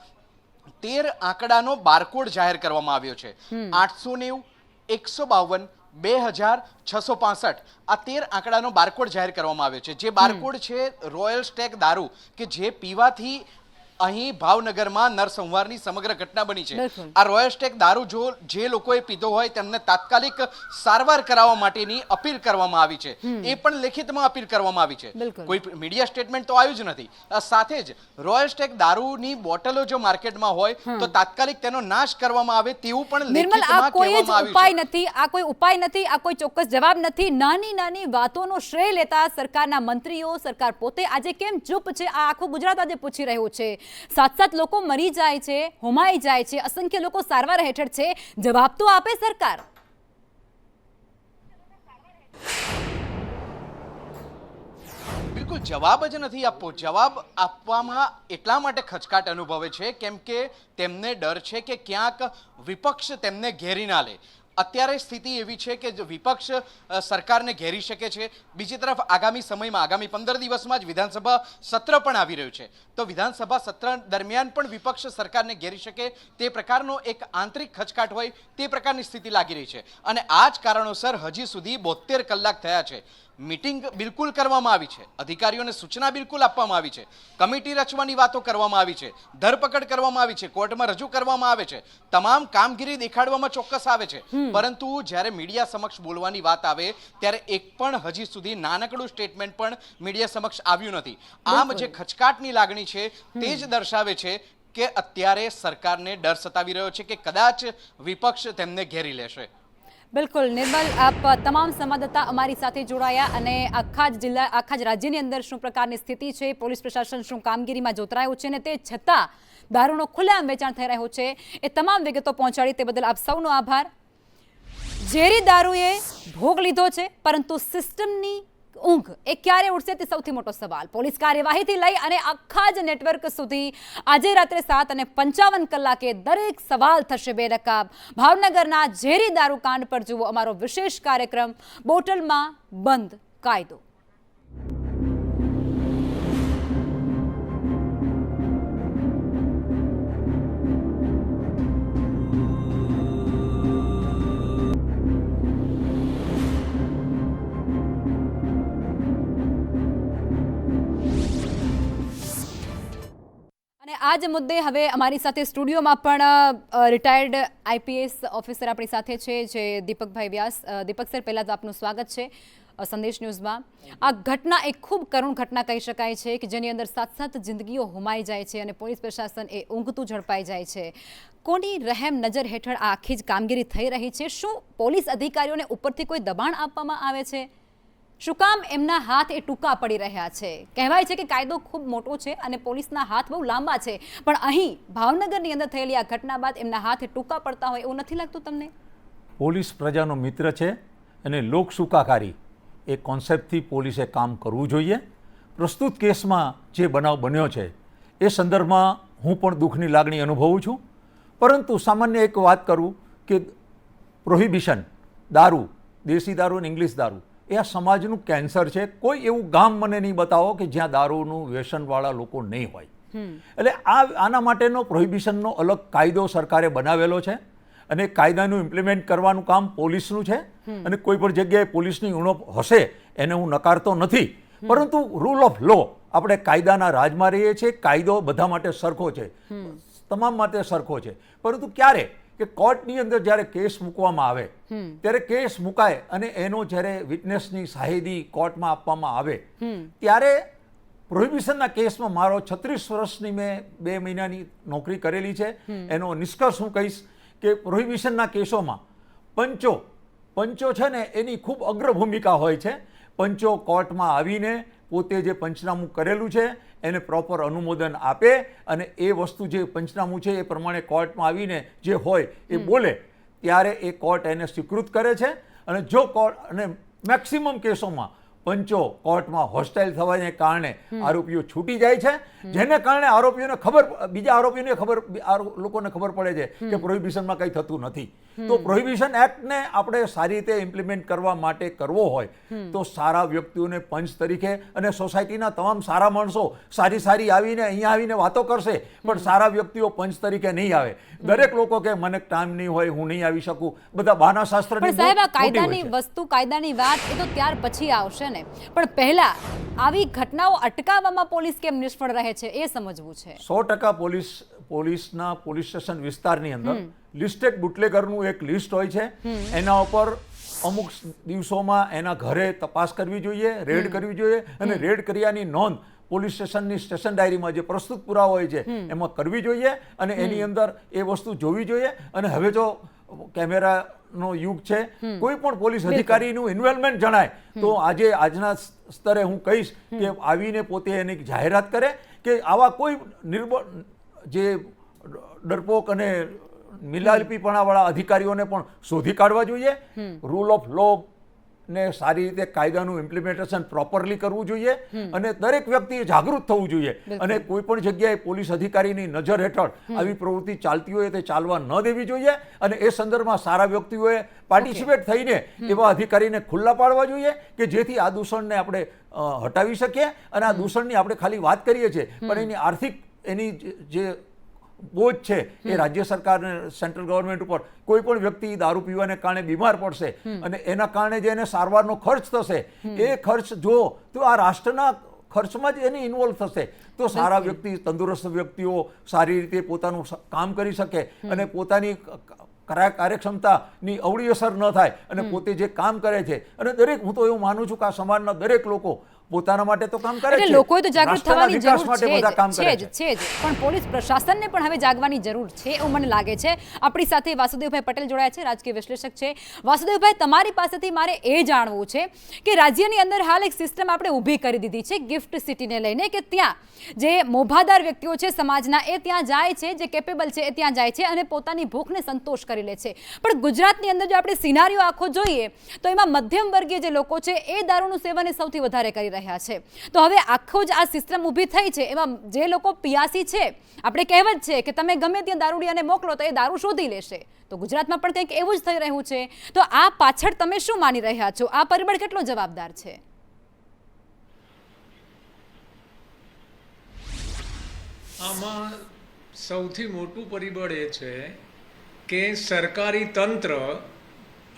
13 આંકડાનો બારકોડ જાહેર કરવામાં આવ્યો છે. 890, 152, 2665 આ 13 આંકડાનો બારકોડ જાહેર કરવામાં આવ્યો છે. જે બારકોડ છે રોયલ સ્ટેગ દારૂ કે જે પીવાથી અહીં ભાવનગરમાં નરસંહારની સમગ્ર ઘટના બની છે. આ રોયલ સ્ટેગ દારૂ જે લોકોએ પીધો હોય તેમને તાત્કાલિક સારવાર કરાવવા માટેની અપીલ કરવામાં આવી છે. એ પણ લેખિતમાં અપીલ કરવામાં આવી છે. કોઈ મીડિયા સ્ટેટમેન્ટ તો આવ્યું જ નથી. સાથે જ રોયલ સ્ટેગ દારૂની બોટલો જો માર્કેટમાં હોય તો તાત્કાલિક તેનો નાશ કરવામાં આવે તેવું પણ લેખિતમાં કહેવામાં આવ્યું છે. આ કોઈ ઉપાય નથી, આ કોઈ ચોક્કસ જવાબ નથી. નાની નાની વાતોનો શ્રેય લેતા સરકારના મંત્રીઓ, સરકાર પોતે આજે કેમ ચૂપ છે? આ આખું ગુજરાત આજે પૂછી રહ્યું છે. 7 લોકો મરી જાય છે, હોમાઈ જાય છે, અસંખ્ય લોકો સારવાર હેઠળ છે. જવાબ તો આપે સરકાર. બિલકુલ જવાબ જ નથી આપવો. જવાબ આપવામાં એટલા માટે ખચકાટ અનુભવે છે કેમ કે તેમને ડર છે કે ક્યાંક વિપક્ષ તેમને ઘેરી ના લે. અત્યારે સ્થિતિ એવી છે કે વિપક્ષ સરકારને ઘેરી શકે છે. બીજી તરફ આગામી સમયમાં, આગામી 15 દિવસમાં જ વિધાનસભા સત્ર પણ આવી રહ્યું છે. તો વિધાનસભા સત્ર દરમિયાન પણ વિપક્ષ સરકારને ઘેરી શકે તે પ્રકારનો એક આંતરિક ખચકાટ હોય તે પ્રકારની સ્થિતિ લાગી રહી છે. અને આ જ કારણોસર હજી સુધી 72 કલાક થયા છે. મીટિંગ બિલકુલ કરવામાં આવી છે, અધિકારીઓને સૂચના બિલકુલ આપવામાં આવી છે, કમિટી રચવાની વાતો કરવામાં આવી છે, ધરપકડ કરવામાં આવી છે, કોર્ટમાં રજૂ કરવામાં આવે છે, તમામ કામગીરી દેખાડવામાં ચોક્કસ આવે છે. પરંતુ જ્યારે મીડિયા સમક્ષ બોલવાની વાત આવે ત્યારે એક પણ હજી સુધી નાનકડું સ્ટેટમેન્ટ પણ મીડિયા સમક્ષ આવ્યું નથી. આમ જે ખચકાટની લાગણી છે તે જ દર્શાવે છે કે અત્યારે સરકારને ડર સતાવી રહ્યો છે કે કદાચ વિપક્ષ તેમને ઘેરી લેશે. બિલકુલ નિર્મલ, આપ તમામ સંવાદદાતા અમારી સાથે જોડાયા અને આખા જ રાજ્યની અંદર શું પ્રકારની સ્થિતિ છે, પોલીસ પ્રશાસન શું કામગીરીમાં જોતરાયું છે અને તે છતાં દારૂનો ખુલ્લેઆમ વેચાણ થઈ રહ્યું છે, એ તમામ વિગતો પહોંચાડી તે બદલ આપ સૌનો આભાર. ઝેરી દારૂએ ભોગ લીધો છે, પરંતુ સિસ્ટમની ઊંઘ એ ક્યારે ઉડશે તે સૌથી મોટો સવાલ. પોલીસ કાર્યવાહીથી લઈ અને આખા જ નેટવર્ક સુધી આજે રાત્રે 7:55 દરેક સવાલ થશે બેનકાબ. ભાવનગરના ઝેરી દારૂકાંડ પર જુઓ અમારો વિશેષ કાર્યક્રમ બોટલમાં બંધ કાયદો. અને આ જ મુદ્દે હવે અમારી સાથે સ્ટુડિયોમાં પણ રિટાયર્ડ આઈપીએસ ઓફિસર આપણી સાથે છે, જે દીપકભાઈ વ્યાસ. દીપક સર, પહેલાં તો આપનું સ્વાગત છે સંદેશ ન્યૂઝમાં. આ ઘટના એક ખૂબ કરુણ ઘટના કહી શકાય છે કે જેની અંદર 7 જિંદગીઓ હોમાઈ જાય છે અને પોલીસ પ્રશાસન એ ઊંઘતું ઝડપાઈ જાય છે. કોની રહેમ નજર હેઠળ આ આખી જ કામગીરી થઈ રહી છે? શું પોલીસ અધિકારીઓને ઉપરથી કોઈ દબાણ આપવામાં આવે છે? શું કામ એમના હાથ એ ટૂંકા પડી રહ્યા છે? કહેવાય છે કે કાયદો ખૂબ મોટો છે અને પોલીસના હાથ બહુ લાંબા છે, પણ અહીં ભાવનગરની અંદર થયેલી આ ઘટના બાદ એમના હાથ એ ટૂંકા પડતા હોય એવું નથી લાગતું તમને? પોલીસ પ્રજાનો મિત્ર છે અને લોક સુખાકારી એ કોન્સેપ્ટથી પોલીસે કામ કરવું જોઈએ. પ્રસ્તુત કેસમાં જે બનાવ બન્યો છે એ સંદર્ભમાં હું પણ દુઃખની લાગણી અનુભવું છું, પરંતુ સામાન્ય એક વાત કરું કે પ્રોહિબિશન દારૂ, દેશી દારૂ અને ઇંગ્લિશ દારૂ એ આ સમાજનું કેન્સર છે. કોઈ એવું ગામ મને નહીં બતાવો કે જ્યાં દારૂનું વ્યસનવાળા લોકો નહીં હોય. એટલે આના માટેનો પ્રોહિબિશનનો અલગ કાયદો સરકારે બનાવેલો છે અને કાયદાનું ઇમ્પ્લિમેન્ટ કરવાનું કામ પોલીસનું છે. અને કોઈ પણ જગ્યાએ પોલીસની ઉણપ હશે એને હું નકારતો નથી, પરંતુ રૂલ ઓફ લો, આપણે કાયદાના રાજમાં રહીએ છીએ. કાયદો બધા માટે સરખો છે, તમામ માટે સરખો છે, પરંતુ ક્યારે કે કોર્ટની અંદર જ્યારે કેસ મૂકવામાં આવે ત્યારે કેસ મુકાય અને એનો જ્યારે વિટનેસની શાહિદી કોર્ટમાં આપવામાં આવે ત્યારે પ્રોહિબિશનના કેસમાં મારો 36 વર્ષની મેં 2 મહિનાની નોકરી કરેલી છે. એનો નિષ્કર્ષ હું કહીશ કે પ્રોહિબિશનના કેસોમાં પંચો છે ને એની ખૂબ અગ્ર ભૂમિકા હોય છે. પંચો કોર્ટમાં આવીને પોતે જે પંચનામું કરેલું છે એને પ્રોપર અનુમોદન આપે અને એ વસ્તુ જે પંચનામું છે એ પ્રમાણે કોર્ટમાં આવીને જે હોય એ બોલે ત્યારે એ કોર્ટ એને સ્વીકૃત કરે છે. અને જો કોર્ટ અને મેક્સિમમ કેસોમાં પંચો કોર્ટમાં હોસ્ટાઇલ થવાને કારણે આરોપીઓ છૂટી જાય છે, જેને કારણે આરોપીઓને બીજા આરોપીઓને લોકોને ખબર પડે છે કે પ્રોહિબિશનમાં કંઈ થતું નથી. તો પ્રોહિબિશન એક્ટને આપણે સારી રીતે ઇમ્પ્લિમેન્ટ કરવા માટે કરવો હોય તો સારા વ્યક્તિઓને પંચ તરીકે, અને સોસાયટીના તમામ સારા માણસો સારી આવીને અહીંયા આવીને વાતો કરશે, પણ સારા વ્યક્તિઓ પંચ તરીકે નહીં આવે. દરેક લોકો કે મને ટાઈમ નહીં હોય, હું નહીં આવી શકું, બધા બહાના શાસ્ત્ર. પણ સાહેબ, આ કાયદાની વસ્તુ, કાયદાની વાત એ તો ત્યાર પછી આવશે ને, પણ પહેલા આવી ઘટનાઓ અટકાવવામાં પોલીસ કેમ નિષ્ફળ રહે છે એ સમજવું છે. 100% પોલીસના પોલીસ સ્ટેશન વિસ્તારની અંદર લિસ્ટેડ બુટલેગરનું એક લિસ્ટ હોય છે. એના ઉપર અમુક દિવસોમાં એના ઘરે તપાસ કરવી જોઈએ, રેડ કરવી જોઈએ, અને રેડ કર્યાની નોંધ પોલીસ સ્ટેશનની સ્ટેશન ડાયરીમાં જે પ્રસ્તુત પુરાવા હોય છે એમાં કરવી જોઈએ અને એની અંદર એ વસ્તુ જોવી જોઈએ. અને હવે જો કેમેરાનો યુગ છે, કોઈ પણ પોલીસ અધિકારીનું ઇન્વોલ્વમેન્ટ જણાય તો આજના સ્તરે હું કહીશ કે આવીને પોતે એની જાહેરાત કરે કે આવા કોઈ જે ડરપોક અને મિલાલપીપણાવાળા અધિકારીઓને પણ શોધી કાઢવા જોઈએ. રૂલ ઓફ લો ને સારી રીતે કાયદાનું ઇમ્પ્લિમેન્ટેશન પ્રોપરલી કરવું જોઈએ અને દરેક વ્યક્તિએ જાગૃત થવું જોઈએ. અને કોઈ પણ જગ્યાએ પોલીસ અધિકારીની નજર હેઠળ આવી પ્રવૃત્તિ ચાલતી હોય તે ચાલવા ન દેવી જોઈએ. અને એ સંદર્ભમાં સારા વ્યક્તિઓએ પાર્ટિસિપેટ થઈને એવા અધિકારીને ખુલ્લા પાડવા જોઈએ કે જેથી આ દૂષણને આપણે હટાવી શકીએ. અને આ દૂષણની આપણે ખાલી વાત કરીએ છીએ, પણ એની આર્થિક જે બોજ છે એ રાજ્ય સરકાર અને સેન્ટ્રલ ગવર્મેન્ટ ઉપર. કોઈ પણ વ્યક્તિ દારૂ પીવાને કારણે બીમાર પડશે અને એના કારણે જે એને સારવારનો ખર્ચ થશે એ ખર્ચ જો તો આ રાષ્ટ્રના ખર્ચમાં જ એની ઇન્વોલ્વ થશે તો સારા વ્યક્તિ, તંદુરસ્ત વ્યક્તિઓ સારી રીતે પોતાનું કામ કરી શકે અને પોતાની કાર્યક્ષમતાની અવળી અસર ન થાય અને પોતે જે કામ કરે છે. અને હું તો એવું માનું છું કે આ સમાજના દરેક લોકો પોતાના માટે તો કામ કરે છે, એટલે લોકોએ તો જાગૃત રાષ્ટ્રના થવાની વિકાસ જરૂર માટે બધા કામ કરે છે જ પણ પોલીસ પ્રશાસનને પણ હવે જાગવાની જરૂર છે એવું મને લાગે છે. આપણી સાથે વાસુદેવભાઈ પટેલ જોડાયા છે, રાજકીય વિશ્લેષક છે. વાસુદેવભાઈ, તમારી પાસેથી મારે એ જાણવું છે કે રાજ્યની અંદર હાલ એક સિસ્ટમ આપણે ઊભી કરી દીધી છે ગિફ્ટ સિટીને લઈને, કે ત્યાં જે મોભાદાર વ્યક્તિઓ છે સમાજના એ ત્યાં જાય છે, જે કેપેબલ છે એ ત્યાં જાય છે અને પોતાની ભૂખને સંતોષ કરી લે છે. પણ ગુજરાતની અંદર જો આપણે સિનારીઓ આખો જોઈએ તો એમાં મધ્યમ વર્ગીય જે લોકો છે એ દારૂનું સેવન સૌથી વધારે કરી રહ્યા છે. તો હવે આખો જ આ સિસ્ટમ ઊભી થઈ છે, એમાં જે લોકો પિયાસી છે, આપણે કહેવત છે કે તમે ગમે ત્યાં દારૂડિયાને મોકલો તો એ દારૂ શોધી લેશે, તો ગુજરાતમાં પણ કંઈક એવું જ થઈ રહ્યું છે. તો આ પાછળ તમે શું માની રહ્યા છો? આ પરિબળ કેટલો જવાબદાર છે? આમાં સૌથી મોટું પરિબળ એ છે કે સરકારી તંત્ર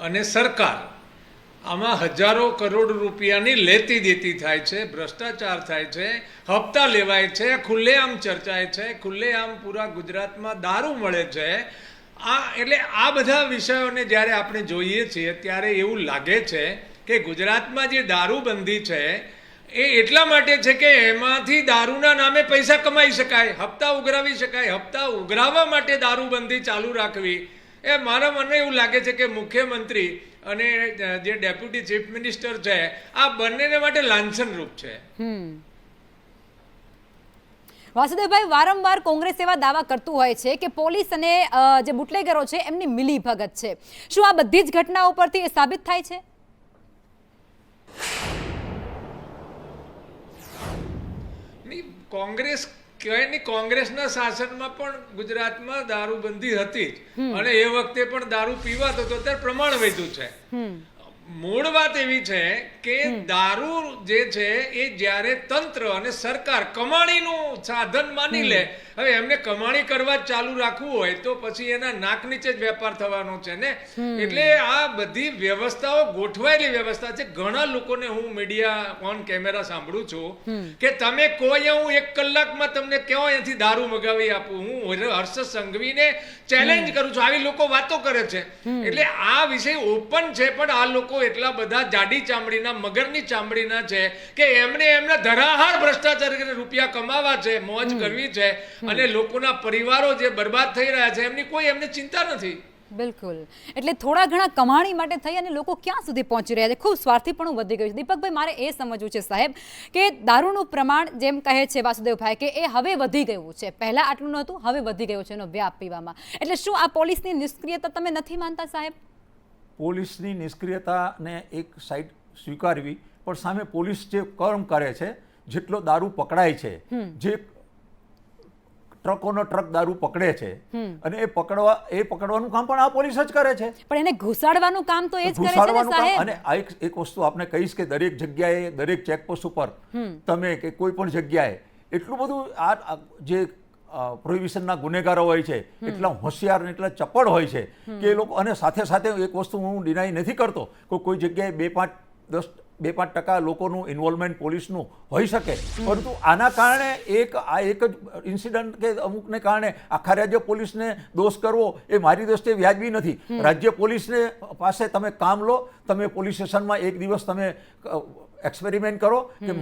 અને સરકાર આમાં હજારો કરોડ રૂપિયાની લેતી દેતી થાય છે, ભ્રષ્ટાચાર થાય છે, હપ્તા લેવાય છે, ખુલ્લેઆમ ચર્ચાય છે, ખુલ્લેઆમ પૂરા ગુજરાતમાં દારૂ મળે છે. એટલે આ બધા વિષયોને જ્યારે આપણે જોઈએ છીએ ત્યારે એવું લાગે છે કે ગુજરાતમાં જે દારૂબંધી છે એ એટલા માટે છે કે એમાંથી દારૂના નામે પૈસા કમાઈ શકાય, હપ્તા ઉઘરાવી શકાય. હપ્તા ઉઘરાવવા માટે દારૂબંધી ચાલુ રાખવી એ મને એવું લાગે છે કે મુખ્યમંત્રી અને જે ડેપ્યુટી ચીફ મિનિસ્ટર છે આ બંનેને માટે લાંછનરૂપ છે. વાસુદેવભાઈ, વારંવાર કોંગ્રેસ એવા દાવા કરતું હોય છે કે પોલીસ અને જે બુટલેગરો છે એમની મિલી ભગત છે. શું આ બધી જ ઘટનાઓ પરથી એ સાબિત થાય છે? કોંગ્રેસ કહેવાય નહીં, કોંગ્રેસના શાસનમાં પણ ગુજરાતમાં દારૂબંધી હતી જ અને એ વખતે પણ દારૂ પીવાતો તો ત્યારે પ્રમાણ વધ્યું છે. મૂળ વાત એવી છે કે દારૂ જે છે એ જ્યારે તંત્ર અને સરકાર કમાણીનું સાધન માની લે, હવે એમને કમાણી કરવા જ ચાલુ રાખવું હોય તો પછી એના નાક નીચે જ વેપાર થવાનો છે ને. એટલે આ બધી વ્યવસ્થાઓ ગોઠવાયેલી વ્યવસ્થા છે. ઘણા લોકોને હું મીડિયા ઓન કેમેરા સાંભળું છું કે તમે કહો હું 1 કલાકમાં તમને કેવો અહીંયાથી દારૂ મગાવી આપું. હું હર્ષ સંઘવીને ચેલેન્જ કરું છું, આવી લોકો વાતો કરે છે. એટલે આ વિષય ઓપન છે, પણ આ લોકો એટલા બધા જાડી ચામડીના, મગરની ચામડીના છે કે એમના ધરાહાર ભ્રષ્ટાચાર કરીને રૂપિયા કમાવા છે, મોજ કરવી છે અને લોકોના પરિવારો જે બરબાદ થઈ રહ્યા છે એમને ચિંતા નથી. બિલકુલ. એટલે થોડા ઘણા કમાણી માટે થઈ અને લોકો ક્યાં સુધી પહોંચી રહ્યા છે, ખૂબ સ્વાર્થીપણું વધી ગયું છે. દીપકભાઈ, મારે એ સમજવું છે સાહેબ કે દારૂનું પ્રમાણ જેમ કહે છે વાસુદેવભાઈ કે એ હવે વધી ગયું છે, પહેલા આટલું નહોતું, હવે વધી ગયું છે એનો વ્યાપ પીવામાં. એટલે શું આ પોલીસની નિષ્ક્રિયતા તમે નથી માનતા સાહેબ? પોલીસની નિષ્ક્રિયતાને એક સાઈડ સ્વીકારવી, પણ સામે પોલીસ જે કર્મ કરે છે, જેટલો દારૂ પકડાય છે, જે ટ્રકોનો ટ્રક દારૂ પકડે છે અને એ પકડવાનું કામ પણ આ પોલીસ જ કરે છે. પણ એને ઘુસાડવાનું કામ તો એ જ કરે છે ને સાહેબ. અને આ એક વસ્તુ આપણે કહીશ કે દરેક જગ્યાએ, દરેક ચેકપોસ્ટ ઉપર તમે કે કોઈ પણ જગ્યાએ એટલું બધું આ જે પ્રોહિબિશનના ગુનેગારો હોય છે એટલા હોશિયાર અને એટલા ચપળ હોય છે કે એ લોકો, અને સાથે સાથે એક વસ્તુ હું ડિનાય નથી કરતો કે કોઈ જગ્યાએ 2-5% લોકોનું ઇન્વોલ્વમેન્ટ પોલીસનું હોઈ શકે, પરંતુ આના કારણે એક જ ઇન્સિડન્ટ કે અમુકને કારણે આખા રાજ્ય પોલીસને દોષ કરવો એ મારી દ્રષ્ટિએ વ્યાજબી નથી. રાજ્ય પોલીસને પાસે તમે કામ લો, તમે પોલીસ સ્ટેશનમાં એક દિવસ તમે એક્સપેરિમેન્ટ કરો કે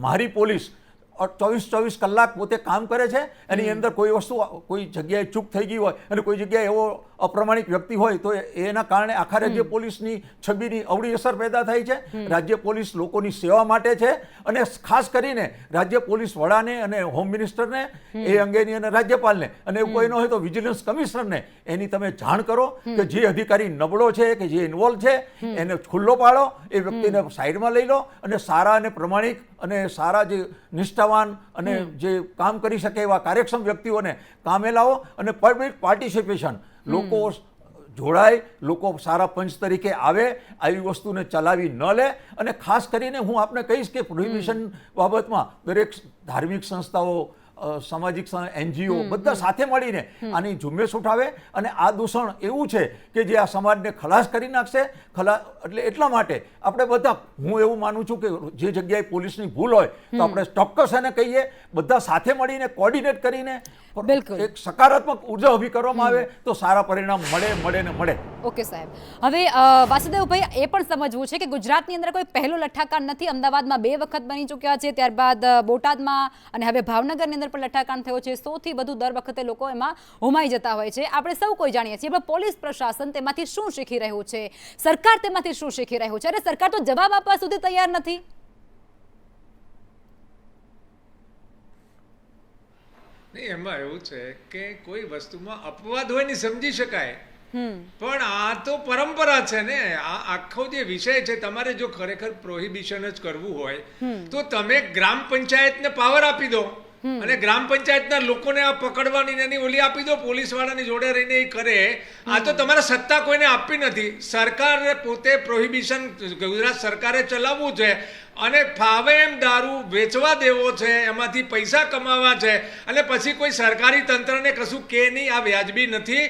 મારી પોલીસ 24 કલાક પોતે કામ કરે છે, એની અંદર કોઈ વસ્તુ, કોઈ જગ્યાએ ચૂક થઈ ગઈ હોય અને કોઈ જગ્યાએ એવો અપ્રમાણિક વ્યક્તિ હોય તો એના કારણે આખા રાજ્ય પોલીસની છબીની અવળી અસર પેદા થાય છે. રાજ્ય પોલીસ લોકોની સેવા માટે છે અને ખાસ કરીને રાજ્ય પોલીસ વડાને અને હોમ મિનિસ્ટરને એ અંગેની અને રાજ્યપાલને, અને એવું કોઈ ન હોય તો વિજિલન્સ કમિશનરને એની તમે જાણ કરો કે જે અધિકારી નબળો છે, કે જે ઇન્વોલ્વ છે, એને ખુલ્લો પાડો, એ વ્યક્તિને સાઈડમાં લઈ લો અને સારા અને પ્રમાણિક અને સારા જે નિષ્ઠાવાન અને જે કામ કરી શકે એવા કાર્યક્ષમ વ્યક્તિઓને કામે લાવો અને પબ્લિક પાર્ટિસિપેશન, લોકો જોડાય, લોકો સારા પંચ તરીકે આવે, આવી વસ્તુને ચલાવી ન લે. અને ખાસ કરીને હું આપને કહીશ કે પ્રોહિબિશન બાબતમાં દરેક ધાર્મિક સંસ્થાઓ, સામાજિક NGO બધા સાથે મળીને આની ઝુંબેશ ઉઠાવે અને આ દૂષણ એવું છે કે જે આ સમાજને ખલાસ કરી નાખશે. એટલે એટલા માટે આપણે બધા, હું એવું માનું છું કે જે જગ્યાએ પોલીસની ભૂલ હોય તો આપણે ચોક્કસ એને કહીએ, બધા સાથે મળીને કોર્ડિનેટ કરીને બિલકુલ. એક સકારાત્મક ઉર્જા ઊભી કરવામાં આવે તો સારા પરિણામ મળે. ઓકે સાહેબ, હવે વાસુદેવભાઈ એ પણ સમજવું છે કે ગુજરાતની અંદર કોઈ પહેલો લઠ્ઠાકાંડ નથી. અમદાવાદમાં 2 વખત બની ચૂક્યા છે, ત્યારબાદ બોટાદમાં અને હવે ભાવનગરની અંદર પણ લઠ્ઠાકાંડ થયો છે. 100થી વધુ દર વખતે લોકો એમાં હોમાઈ જતા હોય છે. આપણે સૌ કોઈ જાણીએ છીએ, પણ પોલીસ પ્રશાસન તેમાંથી શું શીખી રહ્યું છે, સરકાર તેમાંથી શું શીખી રહ્યું છે? અને સરકાર તો જવાબ આપવા સુધી તૈયાર નથી. નહીં, એમાં એવું છે કે કોઈ વસ્તુમાં અપવાદ હોય ને સમજી શકાય, પણ આ તો પરંપરા છે ને. આ આખો જે વિષય છે, તમારે જો ખરેખર પ્રોહિબિશન જ કરવું હોય તો તમે ગ્રામ પંચાયતને પાવર આપી દો અને ગ્રામ પંચાયતના લોકોને આ પકડવાની એની ઓલી આપી દો, પોલીસ વાળાની જોડે રહીને એ કરે. આ તો તમારે સત્તા કોઈને આપી નથી. સરકારે પોતે પ્રોહિબિશન ગુજરાત સરકારે ચલાવવું છે અને ફાવે એમ દારૂ વેચવા દેવો છે, એમાંથી પૈસા કમાવા છે, અને પછી કોઈ સરકારી તંત્રને કશું કે નહીં. આ વ્યાજબી નથી.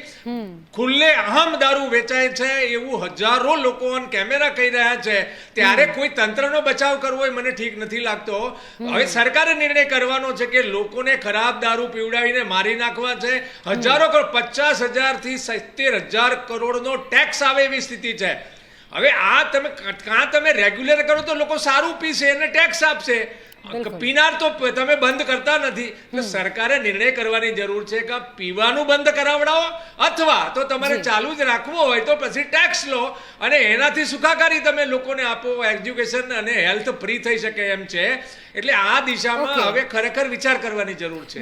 ખુલ્લે આમ દારૂ વેચાય છે એવું હજારો લોકો ઓન કેમેરા કહી રહ્યા છે. ત્યારે કોઈ તંત્રનો બચાવ કરવો હોય મને ઠીક નથી લાગતો. હવે સરકારે નિર્ણય કરવાનો છે કે લોકોને ખરાબ દારૂ પીવડાવીને મારી નાખવા છે. હજારો કરોડ, 50,000 થી 70,000 કરોડનો ટેક્સ આવે એવી સ્થિતિ છે. હવે આ તમે રેગ્યુલર કરો તો લોકો સારું પીશે અને ટેક્સ આપશે. પીનાર તો તમે બંધ કરતા નથી. એટલે સરકારે નિર્ણય કરવાની જરૂર છે કે પીવાનું બંધ કરાવડાવો, અથવા તો તમારે ચાલુ જ રાખવો હોય તો પછી ટેક્સ લો અને એનાથી સુખાકારી તમે લોકોને આપો. એજ્યુકેશન અને હેલ્થ ફ્રી થઈ શકે એમ છે. એટલે આ દિશામાં હવે ખરેખર વિચાર કરવાની જરૂર છે.